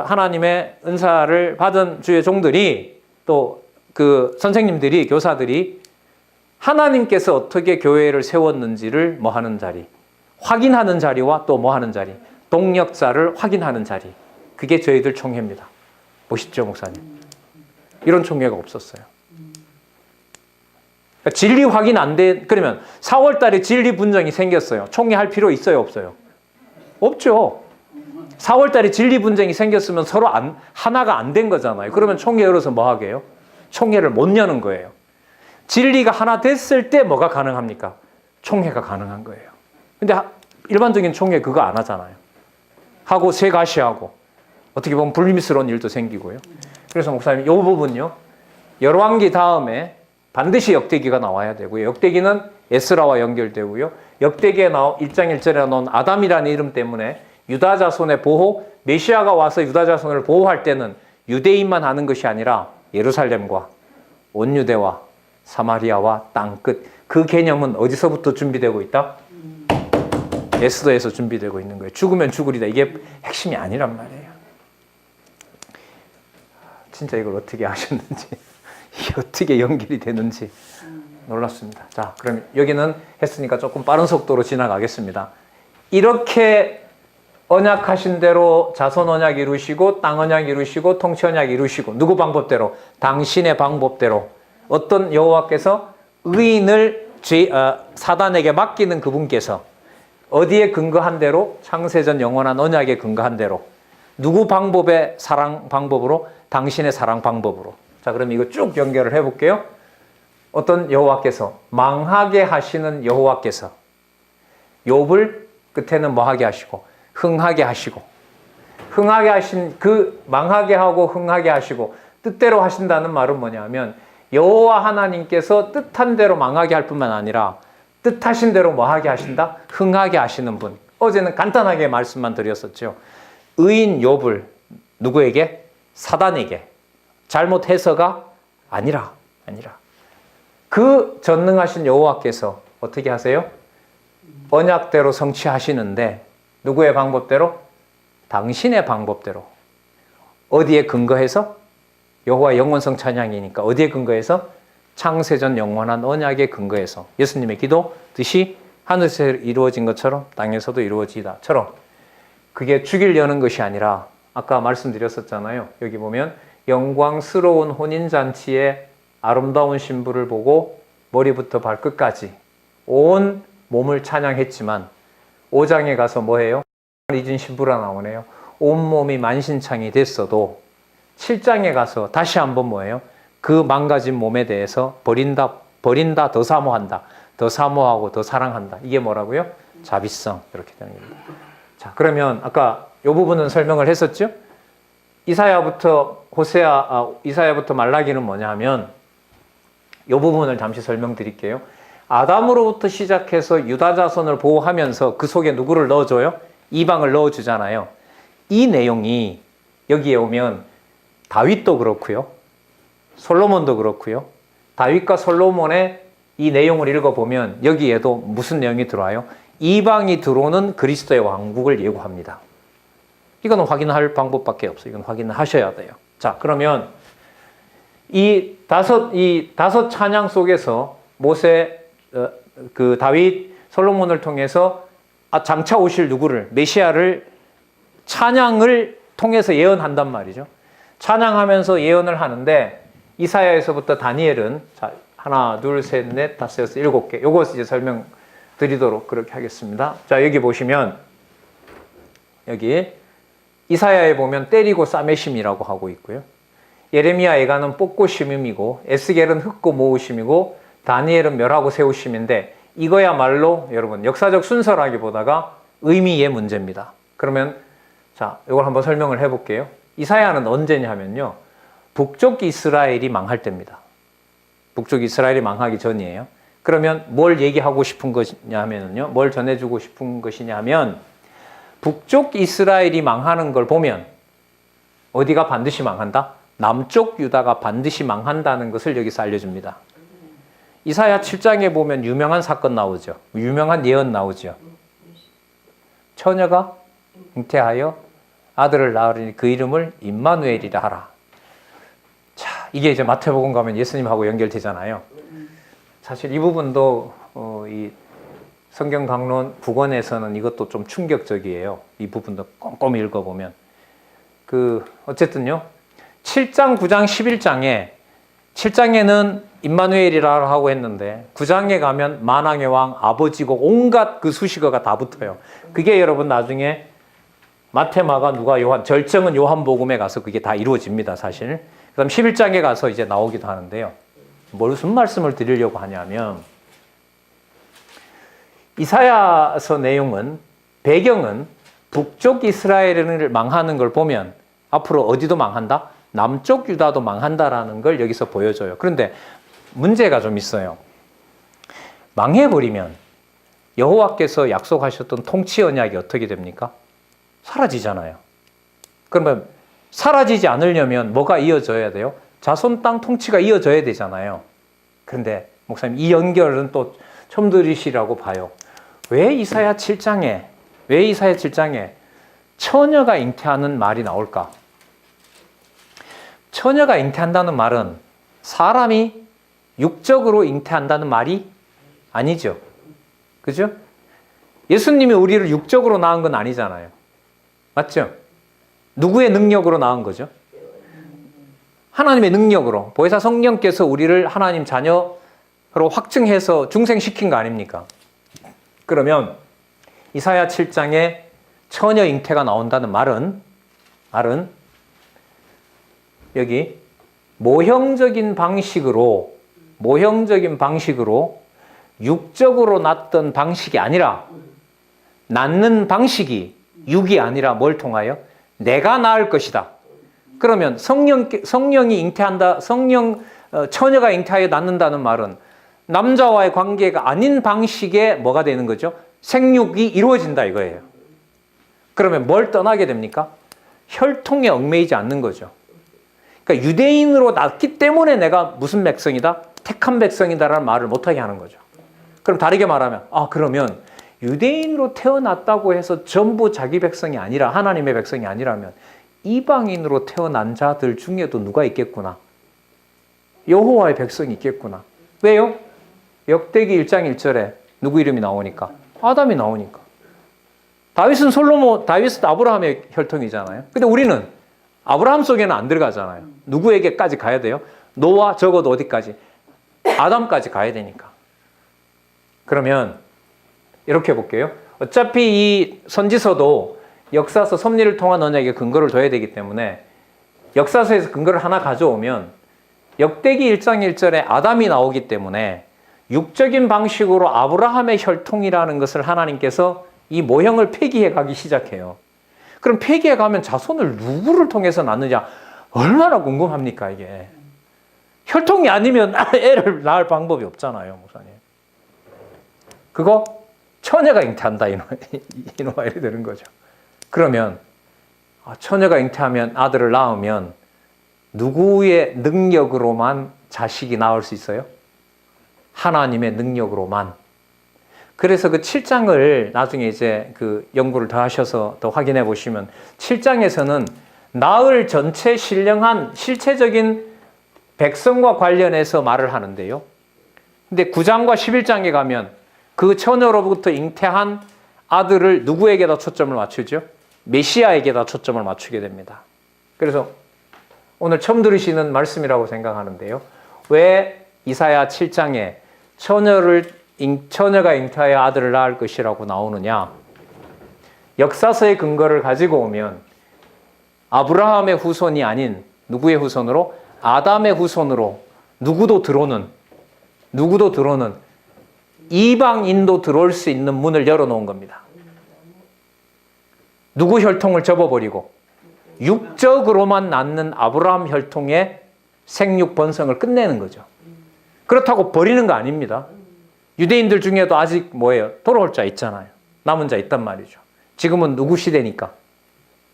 A: 하나님의 은사를 받은 주의 종들이 또 그 선생님들이 교사들이 하나님께서 어떻게 교회를 세웠는지를 뭐 하는 자리, 확인하는 자리와 또 뭐 하는 자리, 동력자를 확인하는 자리. 그게 저희들 총회입니다. 멋있죠, 목사님? 이런 총회가 없었어요. 그러니까 진리 확인 안 돼. 그러면 4월 달에 진리 분쟁이 생겼어요. 총회 할 필요 있어요, 없어요? 없죠. 4월 달에 진리 분쟁이 생겼으면 서로 하나가 안 된 거잖아요. 그러면 총회 열어서 뭐 하게 해요? 총회를 못 여는 거예요. 진리가 하나 됐을 때 뭐가 가능합니까? 총회가 가능한 거예요. 근데 일반적인 총회 그거 안 하잖아요. 하고 세가시하고 어떻게 보면 불미스러운 일도 생기고요. 그래서 목사님 이 부분요. 열왕기 다음에 반드시 역대기가 나와야 되고요. 역대기는 에스라와 연결되고요. 역대기에 1장 1절에 나온 아담이라는 이름 때문에 유다 자손의 보호, 메시아가 와서 유다 자손을 보호할 때는 유대인만 하는 것이 아니라 예루살렘과 온 유대와 사마리아와 땅끝 그 개념은 어디서부터 준비되고 있다? 에스더에서 준비되고 있는 거예요. 죽으면 죽으리다. 이게 핵심이 아니란 말이에요. 진짜 이걸 어떻게 하셨는지 이게 어떻게 연결이 되는지 놀랐습니다. 자, 그럼 여기는 했으니까 조금 빠른 속도로 지나가겠습니다. 이렇게 언약하신 대로 자손 언약 이루시고 땅 언약 이루시고 통치 언약 이루시고 누구 방법대로? 당신의 방법대로 어떤 여호와께서 의인을 사단에게 맡기는 그분께서 어디에 근거한 대로? 창세전 영원한 언약에 근거한 대로 누구 방법의 사랑 방법으로? 당신의 사랑 방법으로. 자, 그럼 이거 쭉 연결을 해볼게요. 어떤 여호와께서 망하게 하시는 여호와께서 욥을 끝에는 뭐하게 하시고 흥하게 하시고 흥하게 하신 그 망하게 하고 흥하게 하시고 뜻대로 하신다는 말은 뭐냐면 여호와 하나님께서 뜻한 대로 망하게 할 뿐만 아니라 뜻하신 대로 뭐하게 하신다? 흥하게 하시는 분. 어제는 간단하게 말씀만 드렸었죠. 의인 욥을 누구에게? 사단에게. 잘못해서가 아니라 그 전능하신 여호와께서 어떻게 하세요? 언약대로 성취하시는데 누구의 방법대로? 당신의 방법대로. 어디에 근거해서? 여호와 영원성 찬양이니까 어디에 근거해서? 창세전 영원한 언약에 근거해서. 예수님의 기도 뜻이 하늘에서 이루어진 것처럼 땅에서도 이루어지다처럼. 그게 죽이려는 것이 아니라 아까 말씀드렸었잖아요. 여기 보면 영광스러운 혼인잔치의 아름다운 신부를 보고 머리부터 발끝까지 온 몸을 찬양했지만 5장에 가서 뭐해요? 잊은 신부라 나오네요. 온몸이 만신창이 됐어도 7장에 가서 다시 한번 뭐예요? 그 망가진 몸에 대해서 버린다, 더 사모한다, 더 사모하고 더 사랑한다. 이게 뭐라고요? 자비성. 이렇게 되는 겁니다. 자, 그러면 아까 이 부분은 설명을 했었죠? 이사야부터 이사야부터 말라기는 뭐냐 하면 이 부분을 잠시 설명드릴게요. 아담으로부터 시작해서 유다 자손을 보호하면서 그 속에 누구를 넣어줘요? 이방을 넣어주잖아요. 이 내용이 여기에 오면 다윗도 그렇고요. 솔로몬도 그렇고요. 다윗과 솔로몬의 이 내용을 읽어보면 여기에도 무슨 내용이 들어와요? 이방이 들어오는 그리스도의 왕국을 예고합니다. 이거는 확인할 방법밖에 없어요. 이건 확인을 하셔야 돼요. 자, 그러면 이 다섯 찬양 속에서 모세, 그 다윗, 솔로몬을 통해서 장차 오실 누구를, 메시아를 찬양을 통해서 예언한단 말이죠. 찬양하면서 예언을 하는데 이사야에서부터 다니엘은 자, 하나, 둘, 셋, 넷, 다섯, 여섯, 일곱 개. 요것 이제 설명드리도록 그렇게 하겠습니다. 자, 여기 보시면 여기 이사야에 보면 때리고 싸매심이라고 하고 있고요. 예레미야 예가는 뽑고 심음이고 에스겔은 흙고 모으심이고 다니엘은 멸하고 세우심인데 이거야말로 여러분 역사적 순서라기보다가 의미의 문제입니다. 그러면 자, 이걸 한번 설명을 해볼게요. 이사야는 언제냐 하면요. 북쪽 이스라엘이 망할 때입니다. 북쪽 이스라엘이 망하기 전이에요. 그러면 뭘 얘기하고 싶은 것이냐 하면요. 뭘 전해주고 싶은 것이냐 하면 북쪽 이스라엘이 망하는 걸 보면 어디가 반드시 망한다? 남쪽 유다가 반드시 망한다는 것을 여기서 알려줍니다. 이사야 7장에 보면 유명한 사건 나오죠. 유명한 예언 나오죠. 처녀가 잉태하여 아들을 낳으리니 그 이름을 임마누엘이라 하라. 자, 이게 이제 마태복음 가면 예수님하고 연결되잖아요. 사실 이 부분도 이 성경 강론 9권에서는 이것도 좀 충격적이에요. 이 부분도 꼼꼼히 읽어보면. 어쨌든요. 7장, 9장, 11장에 7장에는 임마누엘이라 하고 했는데 9장에 가면 만왕의 왕, 아버지고 온갖 그 수식어가 다 붙어요. 그게 여러분 나중에 마태, 마가, 누가, 요한, 절정은 요한복음에 가서 그게 다 이루어집니다, 사실. 그 다음 11장에 가서 이제 나오기도 하는데요. 무슨 말씀을 드리려고 하냐면 이사야서 내용은 배경은 북쪽 이스라엘을 망하는 걸 보면 앞으로 어디도 망한다? 남쪽 유다도 망한다라는 걸 여기서 보여줘요. 그런데 문제가 좀 있어요. 망해버리면 여호와께서 약속하셨던 통치 언약이 어떻게 됩니까? 사라지잖아요. 그러면 사라지지 않으려면 뭐가 이어져야 돼요? 자손 땅 통치가 이어져야 되잖아요. 그런데 목사님 이 연결은 또 처음 들으시라고 봐요. 왜 이사야 7장에 처녀가 잉태하는 말이 나올까? 처녀가 잉태한다는 말은 사람이 육적으로 잉태한다는 말이 아니죠. 그죠? 예수님이 우리를 육적으로 낳은 건 아니잖아요. 맞죠? 누구의 능력으로 낳은 거죠? 하나님의 능력으로. 보혜사 성령께서 우리를 하나님 자녀로 확증해서 중생시킨 거 아닙니까? 그러면 이사야 7장에 처녀 잉태가 나온다는 말은 여기 모형적인 방식으로 육적으로 낳던 방식이 아니라 낳는 방식이 육이 아니라 뭘 통하여? 내가 낳을 것이다. 그러면 성령이 잉태한다, 처녀가 잉태하여 낳는다는 말은 남자와의 관계가 아닌 방식의 뭐가 되는 거죠? 생육이 이루어진다 이거예요. 그러면 뭘 떠나게 됩니까? 혈통에 얽매이지 않는 거죠. 그러니까 유대인으로 낳기 때문에 내가 무슨 백성이다? 택한 백성이다라는 말을 못하게 하는 거죠. 그럼 다르게 말하면 그러면 유대인으로 태어났다고 해서 전부 자기 백성이 아니라 하나님의 백성이 아니라면 이방인으로 태어난 자들 중에도 누가 있겠구나. 여호와의 백성이 있겠구나. 왜요? 역대기 1장 1절에 누구 이름이 나오니까? 아담이 나오니까. 다윗은 아브라함의 혈통이잖아요. 근데 우리는 아브라함 속에는 안 들어가잖아요. 누구에게까지 가야 돼요? 노아 적어도 어디까지? 아담까지 가야 되니까. 그러면 이렇게 볼게요. 어차피 이 선지서도 역사서 섭리를 통한 언약에 근거를 둬야 되기 때문에 역사서에서 근거를 하나 가져오면 역대기 1장 1절에 아담이 나오기 때문에 육적인 방식으로 아브라함의 혈통이라는 것을 하나님께서 이 모형을 폐기해 가기 시작해요. 그럼 폐기해 가면 자손을 누구를 통해서 낳느냐? 얼마나 궁금합니까 이게. 혈통이 아니면 애를 낳을 방법이 없잖아요, 목사님. 그거 처녀가 잉태한다 이놈아 이렇게 되는 거죠. 그러면 처녀가 잉태하면 아들을 낳으면 누구의 능력으로만 자식이 나올 수 있어요? 하나님의 능력으로만. 그래서 그 7장을 나중에 이제 그 연구를 더 하셔서 더 확인해 보시면 7장에서는 나을 전체 신령한 실체적인 백성과 관련해서 말을 하는데요. 근데 9장과 11장에 가면 그 처녀로부터 잉태한 아들을 누구에게다 초점을 맞추죠? 메시아에게다 초점을 맞추게 됩니다. 그래서 오늘 처음 들으시는 말씀이라고 생각하는데요. 왜 이사야 7장에 처녀가 잉태하여 아들을 낳을 것이라고 나오느냐? 역사서의 근거를 가지고 오면 아브라함의 후손이 아닌 누구의 후손으로? 아담의 후손으로 누구도 들어오는 이방인도 들어올 수 있는 문을 열어놓은 겁니다. 누구 혈통을 접어버리고 육적으로만 낳는 아브라함 혈통의 생육 번성을 끝내는 거죠. 그렇다고 버리는 거 아닙니다. 유대인들 중에도 아직 뭐예요? 돌아올 자 있잖아요. 남은 자 있단 말이죠. 지금은 누구 시대니까?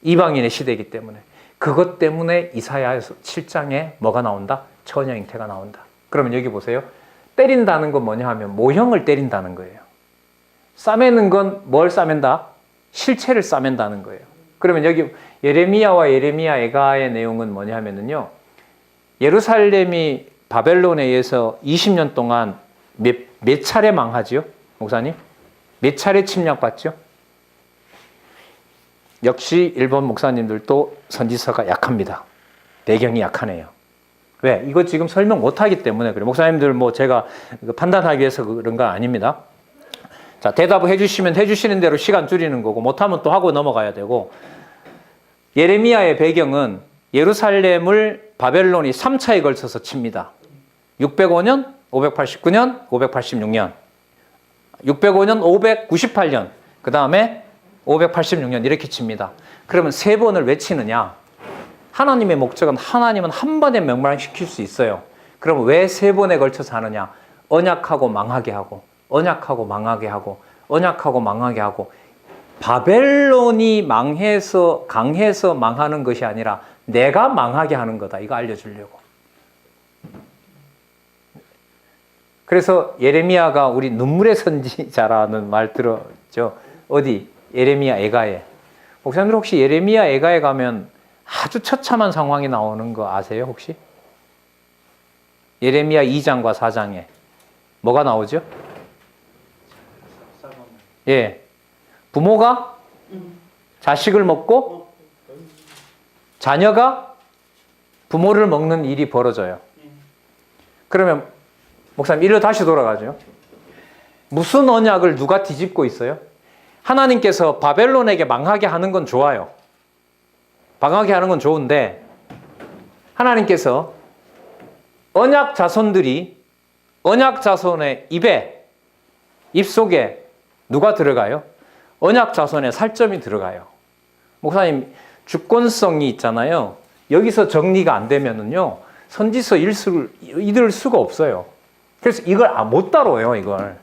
A: 이방인의 시대이기 때문에. 그것 때문에 이사야 7장에 뭐가 나온다? 처녀 잉태가 나온다. 그러면 여기 보세요. 때린다는 건 뭐냐 하면 모형을 때린다는 거예요. 싸매는 건 뭘 싸맨다? 실체를 싸맨다는 거예요. 그러면 여기 예레미야와 예레미야 애가의 내용은 뭐냐 하면은요. 예루살렘이 바벨론에 의해서 20년 동안 몇 차례 망하지요? 목사님? 몇 차례 침략받죠? 역시 일본 목사님들도 선지서가 약합니다. 배경이 약하네요. 왜? 이거 지금 설명 못하기 때문에 그래요. 목사님들 뭐 제가 판단하기 위해서 그런 거 아닙니다. 자, 대답을 해주시면 해주시는 대로 시간 줄이는 거고 못하면 또 하고 넘어가야 되고 예레미야의 배경은 예루살렘을 바벨론이 3차에 걸쳐서 칩니다. 605년, 589년, 586년 605년, 598년 그 다음에 586년 이렇게 칩니다. 그러면 세 번을 왜 치느냐? 하나님의 목적은 하나님은 한 번에 멸망시킬 수 있어요. 그럼 왜 세 번에 걸쳐서 하느냐? 언약하고 망하게 하고 언약하고 망하게 하고 언약하고 망하게 하고 바벨론이 망해서 강해서 망하는 것이 아니라 내가 망하게 하는 거다. 이거 알려주려고. 그래서 예레미야가 우리 눈물의 선지자라는 말 들었죠. 어디? 예레미야 애가에. 목사님들 혹시 예레미야 애가에 가면 아주 처참한 상황이 나오는 거 아세요 혹시? 예레미야 2장과 4장에 뭐가 나오죠? 예, 부모가 자식을 먹고 자녀가 부모를 먹는 일이 벌어져요. 그러면 목사님 이리로 다시 돌아가죠. 무슨 언약을 누가 뒤집고 있어요? 하나님께서 바벨론에게 망하게 하는 건 좋아요. 망하게 하는 건 좋은데 하나님께서 언약 자손들이 언약 자손의 입속에 누가 들어가요? 언약 자손의 살점이 들어가요. 목사님 주권성이 있잖아요. 여기서 정리가 안 되면은요 선지서 읽을 수가 없어요. 그래서 이걸 못 다뤄요. 이걸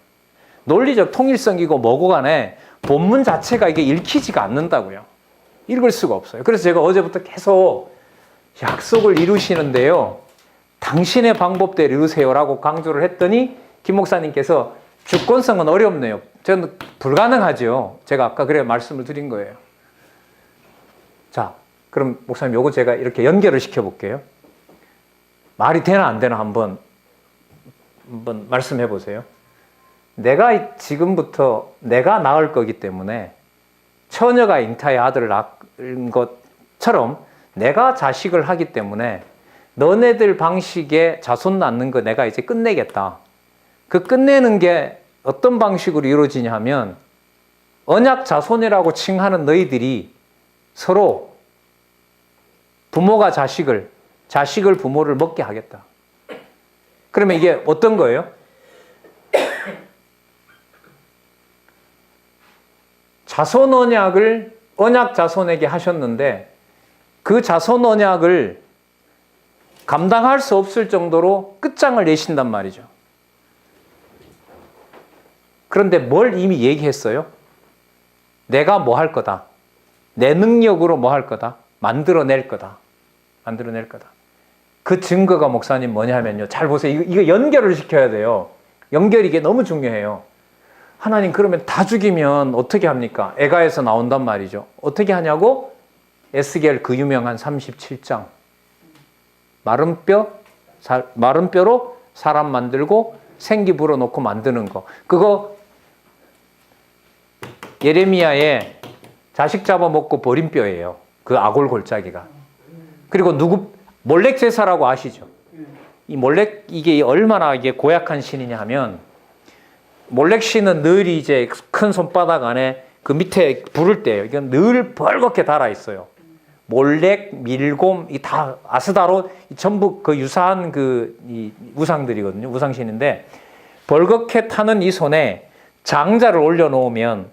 A: 논리적 통일성이고 뭐고 간에 본문 자체가 이게 읽히지가 않는다고요. 읽을 수가 없어요. 그래서 제가 어제부터 계속 약속을 이루시는데요. 당신의 방법대로 이루세요라고 강조를 했더니 김 목사님께서 주권성은 어렵네요. 저는 불가능하죠. 제가 아까 그래 말씀을 드린 거예요. 자, 그럼 목사님 요거 제가 이렇게 연결을 시켜볼게요. 말이 되나 안 되나 한번 말씀해 보세요. 내가 지금부터 내가 낳을 거기 때문에 처녀가 잉타의 아들을 낳은 것처럼 내가 자식을 하기 때문에 너네들 방식의 자손 낳는 거 내가 이제 끝내겠다. 그 끝내는 게 어떤 방식으로 이루어지냐 하면 언약 자손이라고 칭하는 너희들이 서로 부모가 자식을 부모를 먹게 하겠다. 그러면 이게 어떤 거예요? 자손 언약을 언약 자손에게 하셨는데 그 자손 언약을 감당할 수 없을 정도로 끝장을 내신단 말이죠. 그런데 뭘 이미 얘기했어요? 내가 뭐 할 거다. 내 능력으로 뭐 할 거다. 만들어낼 거다. 만들어낼 거다. 그 증거가 목사님 뭐냐면요. 잘 보세요. 이거 연결을 시켜야 돼요. 연결이 이게 너무 중요해요. 하나님 그러면 다 죽이면 어떻게 합니까? 에가에서 나온단 말이죠. 어떻게 하냐고? 에스겔 그 유명한 37장. 마른 뼈로 사람 만들고 생기 불어넣고 만드는 거. 그거 예레미야의 자식 잡아먹고 버린 뼈예요. 그 아골 골짜기가. 그리고 몰렉 제사라고 아시죠? 이 몰렉 이게 얼마나 이게 고약한 신이냐 하면 몰렉 신은 늘 이제 큰 손바닥 안에 그 밑에 부를 때요. 이건 늘 벌겋게 달아 있어요. 몰렉, 밀곰, 이 다 아스다롯 전부 그 유사한 이 우상들이거든요. 우상신인데 벌겋게 타는 이 손에 장자를 올려놓으면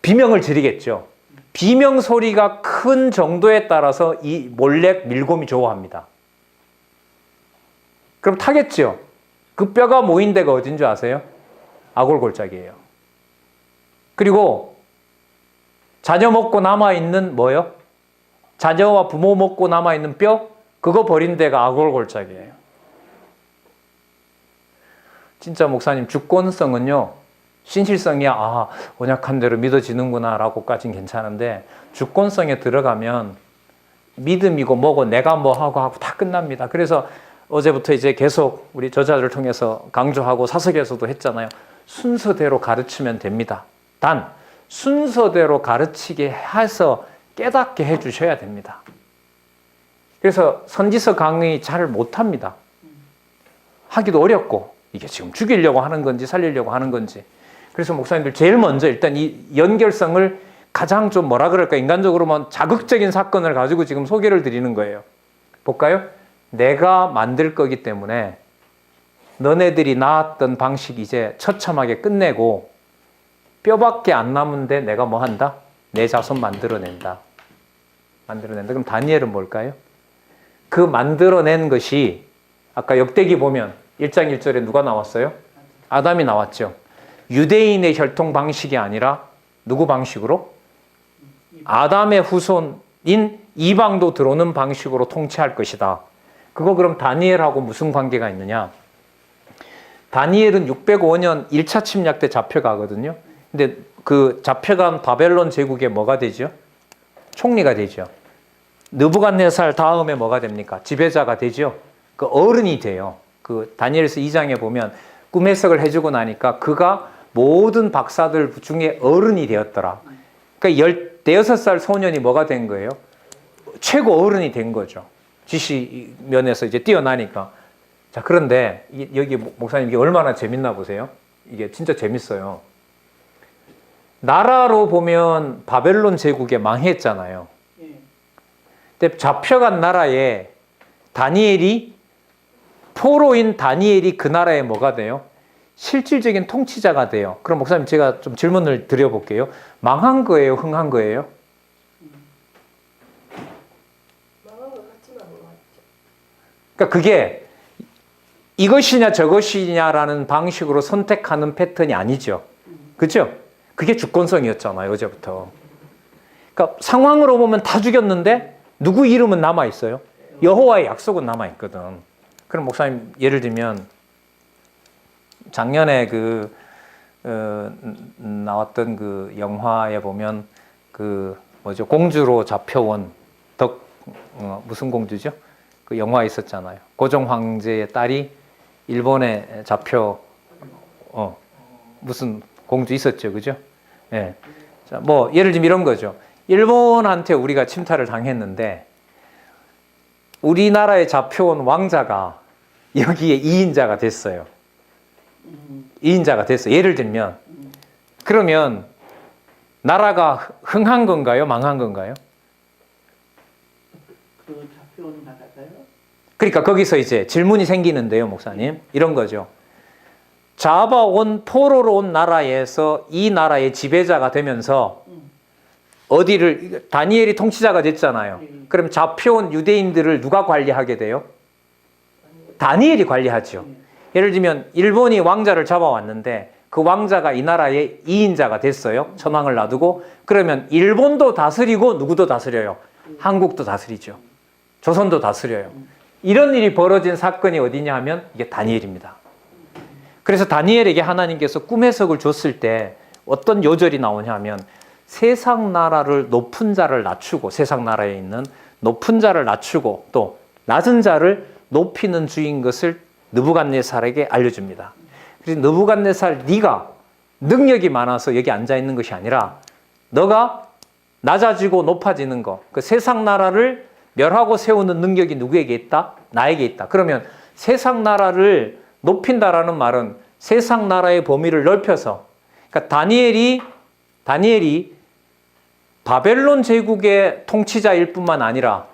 A: 비명을 지르겠죠. 비명 소리가 큰 정도에 따라서 이 몰렉, 밀곰이 좋아합니다. 그럼 타겠죠. 그 뼈가 모인 데가 어딘 줄 아세요? 아골골짜기예요. 그리고 자녀 먹고 남아있는 뭐요? 자녀와 부모 먹고 남아있는 뼈? 그거 버린 데가 아골골짜기예요. 진짜 목사님 주권성은요. 신실성이야 언약한 대로 믿어지는구나 라고까지는 괜찮은데 주권성에 들어가면 믿음이고 뭐고 내가 뭐 하고 다 끝납니다. 그래서 어제부터 이제 계속 우리 저자를 통해서 강조하고 사석에서도 했잖아요. 순서대로 가르치면 됩니다. 단 순서대로 가르치게 해서 깨닫게 해주셔야 됩니다. 그래서 선지서 강의 잘 못합니다. 하기도 어렵고 이게 지금 죽이려고 하는 건지 살리려고 하는 건지. 그래서 목사님들 제일 먼저 일단 이 연결성을 가장 좀 뭐라 그럴까 인간적으로만 자극적인 사건을 가지고 지금 소개를 드리는 거예요. 볼까요? 내가 만들 거기 때문에 너네들이 낳았던 방식 이제 처참하게 끝내고 뼈밖에 안 남은데 내가 뭐 한다? 내 자손 만들어낸다. 그럼 다니엘은 뭘까요? 그 만들어낸 것이 아까 역대기 보면 1장 1절에 누가 나왔어요? 아담이 나왔죠. 유대인의 혈통 방식이 아니라 누구 방식으로? 아담의 후손인 이방도 들어오는 방식으로 통치할 것이다. 그거 그럼 다니엘하고 무슨 관계가 있느냐? 다니엘은 605년 1차 침략 때 잡혀가거든요. 근데 그 잡혀간 바벨론 제국의 뭐가 되죠? 총리가 되죠. 느부갓네살 다음에 뭐가 됩니까? 지배자가 되죠. 그 어른이 돼요. 그 다니엘서 2장에 보면 꿈 해석을 해주고 나니까 그가 모든 박사들 중에 어른이 되었더라. 그러니까 16살 소년이 뭐가 된 거예요? 최고 어른이 된 거죠. 지시 면에서 이제 뛰어나니까. 자, 그런데 여기 목사님 이게 얼마나 재밌나 보세요. 이게 진짜 재밌어요. 나라로 보면 바벨론 제국에 망했잖아요. 근데 잡혀간 나라에 포로인 다니엘이 그 나라에 뭐가 돼요? 실질적인 통치자가 돼요. 그럼 목사님 제가 좀 질문을 드려볼게요. 망한 거예요? 흥한 거예요?
C: 망한 것 같지만 한 것 같죠.
A: 그러니까 그게 이것이냐 저것이냐라는 방식으로 선택하는 패턴이 아니죠. 그죠? 그게 주권성이었잖아요. 어제부터. 그러니까 상황으로 보면 다 죽였는데 누구 이름은 남아있어요? 여호와의 약속은 남아있거든. 그럼 목사님 예를 들면 작년에 나왔던 그 영화에 보면 공주로 잡혀온 무슨 공주죠? 그 영화 있었잖아요. 고종 황제의 딸이 일본에 잡혀 무슨 공주 있었죠, 그죠? 예. 자, 뭐 예를 들면 이런 거죠. 일본한테 우리가 침탈을 당했는데 우리나라에 잡혀온 왕자가 여기에 2인자가 됐어요. 2인자가 됐어요. 예를 들면 그러면 나라가 흥한 건가요? 망한 건가요?
B: 그 잡혀온 나라가요?
A: 그러니까 거기서 이제 질문이 생기는데요, 목사님. 이런 거죠. 잡아온 포로로 온 나라에서 이 나라의 지배자가 되면서 다니엘이 통치자가 됐잖아요. 그럼 잡혀온 유대인들을 누가 관리하게 돼요? 다니엘이 관리하죠. 예를 들면 일본이 왕자를 잡아왔는데 그 왕자가 이 나라의 2인자가 됐어요. 천황을 놔두고. 그러면 일본도 다스리고 누구도 다스려요? 한국도 다스리죠. 조선도 다스려요. 이런 일이 벌어진 사건이 어디냐 하면 이게 다니엘입니다. 그래서 다니엘에게 하나님께서 꿈 해석을 줬을 때 어떤 요절이 나오냐 하면 세상 나라를 높은 자를 낮추고 세상 나라에 있는 높은 자를 낮추고 또 낮은 자를 높이는 주인 것을 느부갓네살에게 알려줍니다. 그래서 느부갓네살 네가 능력이 많아서 여기 앉아 있는 것이 아니라 너가 낮아지고 높아지는 것, 그 세상 나라를 멸하고 세우는 능력이 누구에게 있다? 나에게 있다. 그러면 세상 나라를 높인다라는 말은 세상 나라의 범위를 넓혀서, 그러니까 다니엘이 다니엘이 바벨론 제국의 통치자일 뿐만 아니라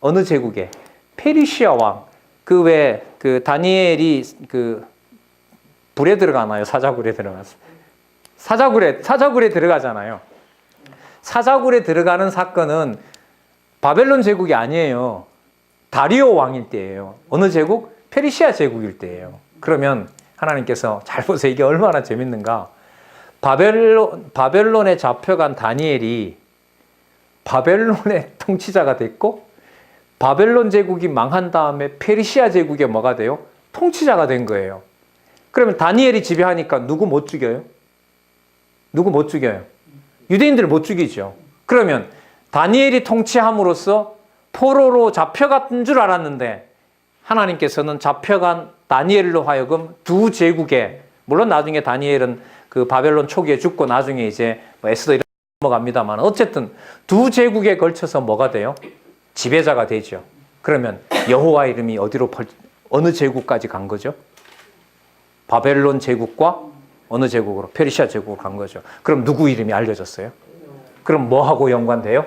A: 어느 제국의 페르시아 왕, 그 다니엘이 불에 들어가나요? 사자굴에 들어가서. 사자굴에 들어가잖아요. 사자굴에 들어가는 사건은 바벨론 제국이 아니에요. 다리오 왕일 때예요. 어느 제국? 페르시아 제국일 때예요. 그러면 하나님께서 잘 보세요. 이게 얼마나 재밌는가. 바벨론에 잡혀간 다니엘이 바벨론의 통치자가 됐고, 바벨론 제국이 망한 다음에 페르시아 제국의 뭐가 돼요? 통치자가 된 거예요. 그러면 다니엘이 지배하니까 누구 못 죽여요? 누구 못 죽여요? 유대인들 못 죽이죠. 그러면 다니엘이 통치함으로써 포로로 잡혀간 줄 알았는데 하나님께서는 잡혀간 다니엘로 하여금 두 제국에, 물론 나중에 다니엘은 그 바벨론 초기에 죽고 나중에 이제 에스더 이런 넘어갑니다만, 어쨌든 두 제국에 걸쳐서 뭐가 돼요? 지배자가 되죠. 그러면 여호와 이름이 어느 제국까지 간 거죠? 바벨론 제국과 어느 제국으로? 페르시아 제국으로 간 거죠. 그럼 누구 이름이 알려졌어요? 그럼 뭐하고 연관돼요?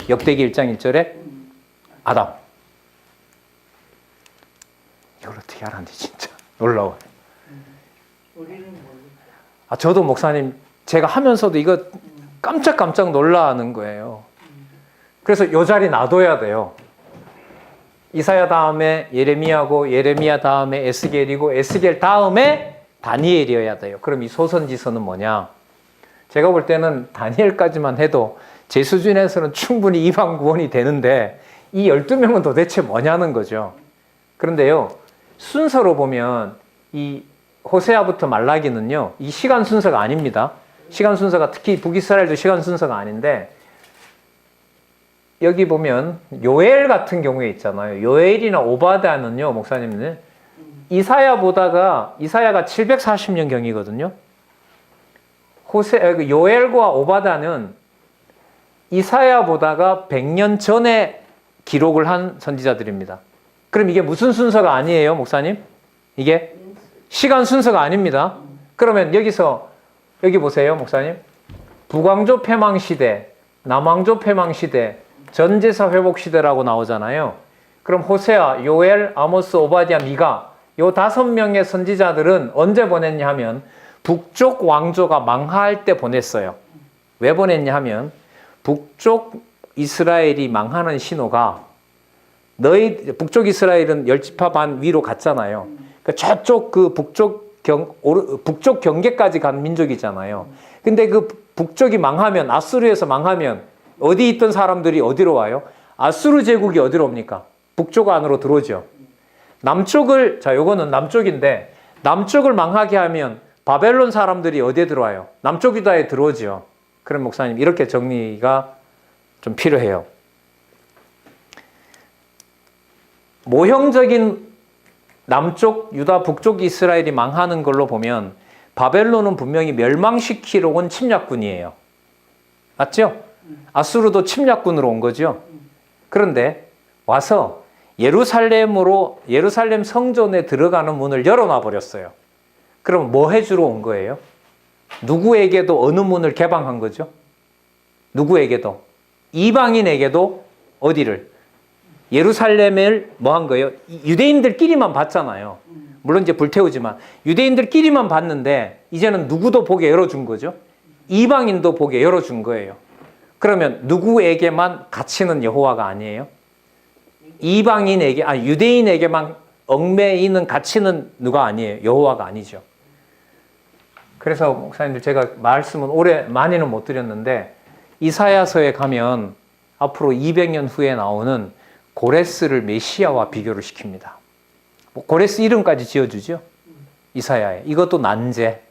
A: 역대기 1장 1절에 아담. 이걸 어떻게 알았는지 진짜 놀라워요.
B: 우리는 몰라.
A: 저도 목사님, 제가 하면서도 이거 깜짝깜짝 놀라는 거예요. 그래서 이 자리 놔둬야 돼요. 이사야 다음에 예레미야고, 예레미야 다음에 에스겔이고, 에스겔 다음에 다니엘이어야 돼요. 그럼 이 소선지서는 뭐냐? 제가 볼 때는 다니엘까지만 해도 제 수준에서는 충분히 이방 구원이 되는데 이 12명은 도대체 뭐냐는 거죠. 그런데요, 순서로 보면 이 호세아부터 말라기는요, 이 시간 순서가 아닙니다. 시간 순서가, 특히 북이스라엘도 시간 순서가 아닌데, 여기 보면 요엘 같은 경우에 있잖아요. 요엘이나 오바댜는요, 목사님들, 이사야가 740년 경이거든요. 요엘과 오바댜는 이사야보다가 100년 전에 기록을 한 선지자들입니다. 그럼 이게 무슨 순서가 아니에요, 목사님? 이게 시간 순서가 아닙니다. 그러면 여기 보세요, 목사님. 북왕조 패망 시대, 남왕조 패망 시대, 전제사 회복 시대라고 나오잖아요. 그럼 호세아, 요엘, 아모스, 오바댜, 미가, 요 5명의 선지자들은 언제 보냈냐 하면 북쪽 왕조가 망할 때 보냈어요. 왜 보냈냐 하면 북쪽 이스라엘이 망하는 신호가, 북쪽 이스라엘은 10지파 반 위로 갔잖아요. 그러니까 저쪽 북쪽 경계까지 간 민족이잖아요. 근데 그 북쪽이 망하면, 아수르에서 망하면 어디 있던 사람들이 어디로 와요? 아수르 제국이 어디로 옵니까? 북쪽 안으로 들어오죠. 요거는 남쪽인데, 남쪽을 망하게 하면 바벨론 사람들이 어디에 들어와요? 남쪽 유다에 들어오죠. 그럼 목사님, 이렇게 정리가 좀 필요해요. 모형적인 남쪽 유다, 북쪽 이스라엘이 망하는 걸로 보면 바벨론은 분명히 멸망시키러 온 침략군이에요. 맞죠? 아수르도 침략군으로 온 거죠. 그런데 와서 예루살렘 성전에 들어가는 문을 열어놔 버렸어요. 그럼 뭐 해주러 온 거예요? 누구에게도 어느 문을 개방한 거죠? 누구에게도? 이방인에게도 어디를? 예루살렘을 뭐 한 거예요? 유대인들끼리만 봤잖아요. 물론 이제 불태우지만 유대인들끼리만 봤는데 이제는 누구도 보게 열어준 거죠. 이방인도 보게 열어준 거예요. 그러면 누구에게만 갇히는 여호와가 아니에요? 유대인에게만 얽매이는 갇히는 누가 아니에요? 여호와가 아니죠. 그래서 목사님들, 제가 말씀은 오래 많이는 못 드렸는데 이사야서에 가면 앞으로 200년 후에 나오는 고레스를 메시아와 비교를 시킵니다. 고레스 이름까지 지어주죠. 이사야에. 이것도 난제.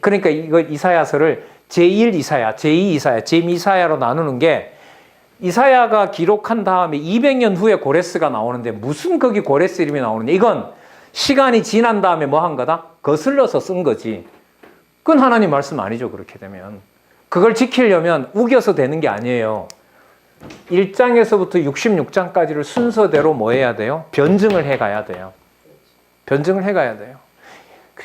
A: 그러니까 이거 이사야서를 제1 이사야, 제2 이사야, 제2이사야로 나누는 게, 이사야가 기록한 다음에 200년 후에 고레스가 나오는데 무슨 거기 고레스 이름이 나오는데, 이건 시간이 지난 다음에 뭐 한 거다? 거슬러서 쓴 거지. 그건 하나님 말씀 아니죠, 그렇게 되면. 그걸 지키려면 우겨서 되는 게 아니에요. 1장에서부터 66장까지를 순서대로 뭐 해야 돼요? 변증을 해가야 돼요. 변증을 해가야 돼요.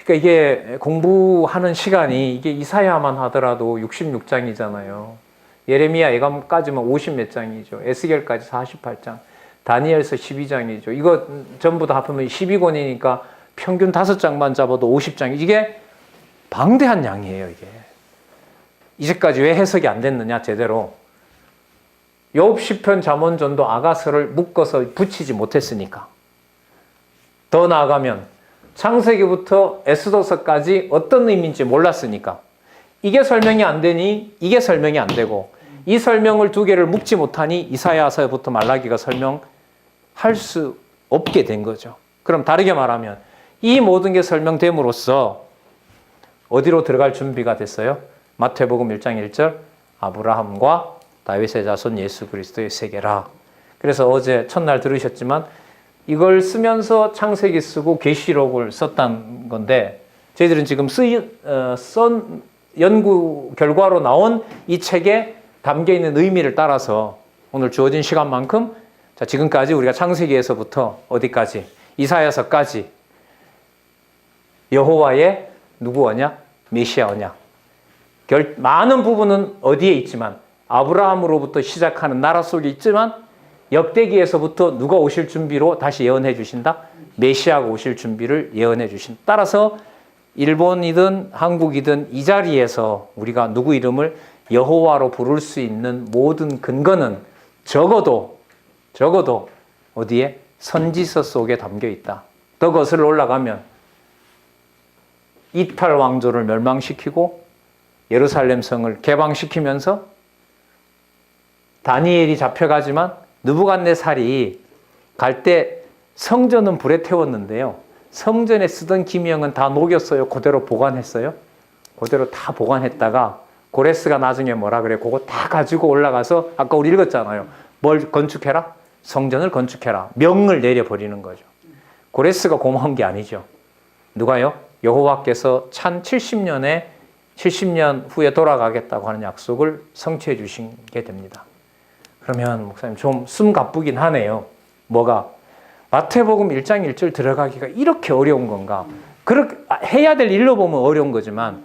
A: 그러니까 이게 공부하는 시간이 이게 이사야만 하더라도 66장이잖아요. 예레미야 예감까지만 50 몇 장이죠. 에스겔까지 48장. 다니엘서 12장이죠. 이거 전부 다 합하면 12권이니까 평균 5장만 잡아도 50장. 이게 방대한 양이에요, 이게. 이제까지 왜 해석이 안 됐느냐, 제대로. 욥, 시편, 잠언, 전도, 아가서를 묶어서 붙이지 못했으니까. 더 나아가면 창세기부터 에스더서까지 어떤 의미인지 몰랐으니까. 이게 설명이 안 되니 이게 설명이 안 되고, 이 설명을 두 개를 묶지 못하니 이사야서부터 말라기가 설명할 수 없게 된 거죠. 그럼 다르게 말하면 이 모든 게 설명됨으로써 어디로 들어갈 준비가 됐어요? 마태복음 1장 1절 아브라함과 다윗의 자손 예수 그리스도의 세계라. 그래서 어제 첫날 들으셨지만 이걸 쓰면서 창세기 쓰고 계시록을 썼다는 건데, 저희들은 지금 쓴 연구 결과로 나온 이 책에 담겨있는 의미를 따라서 오늘 주어진 시간만큼, 자, 지금까지 우리가 창세기에서부터 어디까지? 이사야서까지 여호와의 누구 언약? 메시아 언약. 많은 부분은 어디에 있지만, 아브라함으로부터 시작하는 나라 속에 있지만, 역대기에서부터 누가 오실 준비로 다시 예언해 주신다? 메시아가 오실 준비를 예언해 주신다. 따라서 일본이든 한국이든 이 자리에서 우리가 누구 이름을 여호와로 부를 수 있는 모든 근거는 적어도 어디에? 선지서 속에 담겨 있다. 더 거슬러 올라가면 이탈 왕조를 멸망시키고 예루살렘 성을 개방시키면서 다니엘이 잡혀가지만 느부갓네살이 갈 때 성전은 불에 태웠는데요. 성전에 쓰던 기명은 다 녹였어요? 그대로 보관했어요? 그대로 다 보관했다가 고레스가 나중에 뭐라 그래? 그거 다 가지고 올라가서 아까 우리 읽었잖아요. 뭘 건축해라? 성전을 건축해라. 명을 내려버리는 거죠. 고레스가 고마운 게 아니죠. 누가요? 여호와께서 찬 70년 후에 돌아가겠다고 하는 약속을 성취해 주신 게 됩니다. 그러면 목사님 좀 숨 가쁘긴 하네요. 뭐가? 마태복음 1장 1절 들어가기가 이렇게 어려운 건가? 그렇게 해야 될 일로 보면 어려운 거지만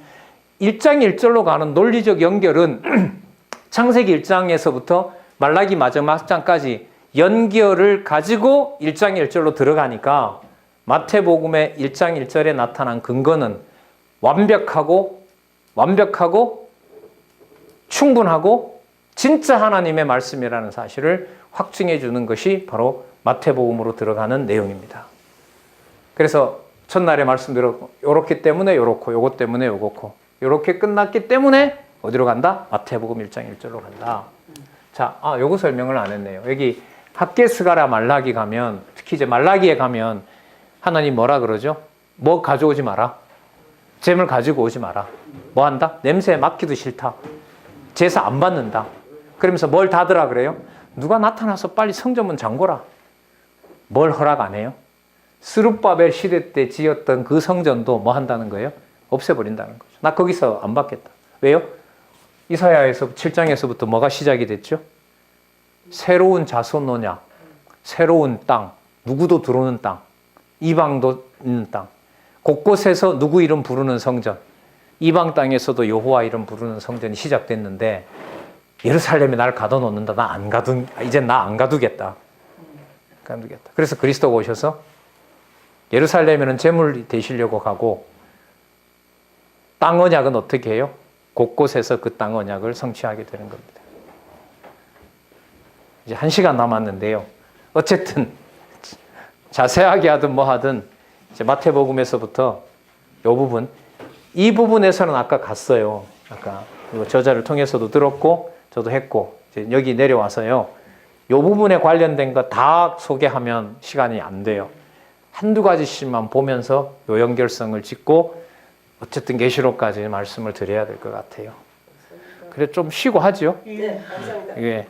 A: 1장 1절로 가는 논리적 연결은 창세기 1장에서부터 말라기 마지막 장까지 연결을 가지고 1장 1절로 들어가니까 마태복음의 1장 1절에 나타난 근거는 완벽하고 충분하고 진짜 하나님의 말씀이라는 사실을 확증해 주는 것이 바로 마태복음으로 들어가는 내용입니다. 그래서 첫날에 말씀대로 요렇기 때문에 요렇고 요것 때문에 요렇고 요렇게 끝났기 때문에 어디로 간다? 마태복음 1장 1절로 간다. 자, 요거 설명을 안 했네요. 여기 학개스가라 말라기 가면, 특히 이제 말라기에 가면 하나님 뭐라 그러죠? 뭐 가져오지 마라. 잼을 가지고 오지 마라. 뭐 한다? 냄새에 맡기도 싫다. 제사 안 받는다. 그러면서 뭘 닫으라 그래요? 누가 나타나서 빨리 성전문 잠궈라. 뭘 허락 안 해요? 스룹바벨 시대 때 지었던 그 성전도 뭐 한다는 거예요? 없애버린다는 거죠. 나 거기서 안 받겠다. 왜요? 이사야에서 7장에서부터 뭐가 시작이 됐죠? 새로운 자손 언약, 새로운 땅, 누구도 들어오는 땅, 이방도 있는 땅, 곳곳에서 누구 이름 부르는 성전, 이방 땅에서도 여호와 이름 부르는 성전이 시작됐는데 예루살렘에 날 가둬놓는다. 이제 나 안 가두겠다. 그래서 그리스도가 오셔서 예루살렘에는 제물이 되시려고 가고 땅 언약은 어떻게 해요? 곳곳에서 그 땅 언약을 성취하게 되는 겁니다. 이제 1시간 남았는데요. 어쨌든 자세하게 하든 뭐 하든 이제 마태복음에서부터 이 부분에서는 아까 갔어요. 아까 저자를 통해서도 들었고 저도 했고 이제 여기 내려와서요. 이 부분에 관련된 거 다 소개하면 시간이 안 돼요. 한두 가지씩만 보면서 요 연결성을 짓고 어쨌든 계시록까지 말씀을 드려야 될 것 같아요. 그래 좀 쉬고 하죠.
C: 네, 감사합니다.
A: 이게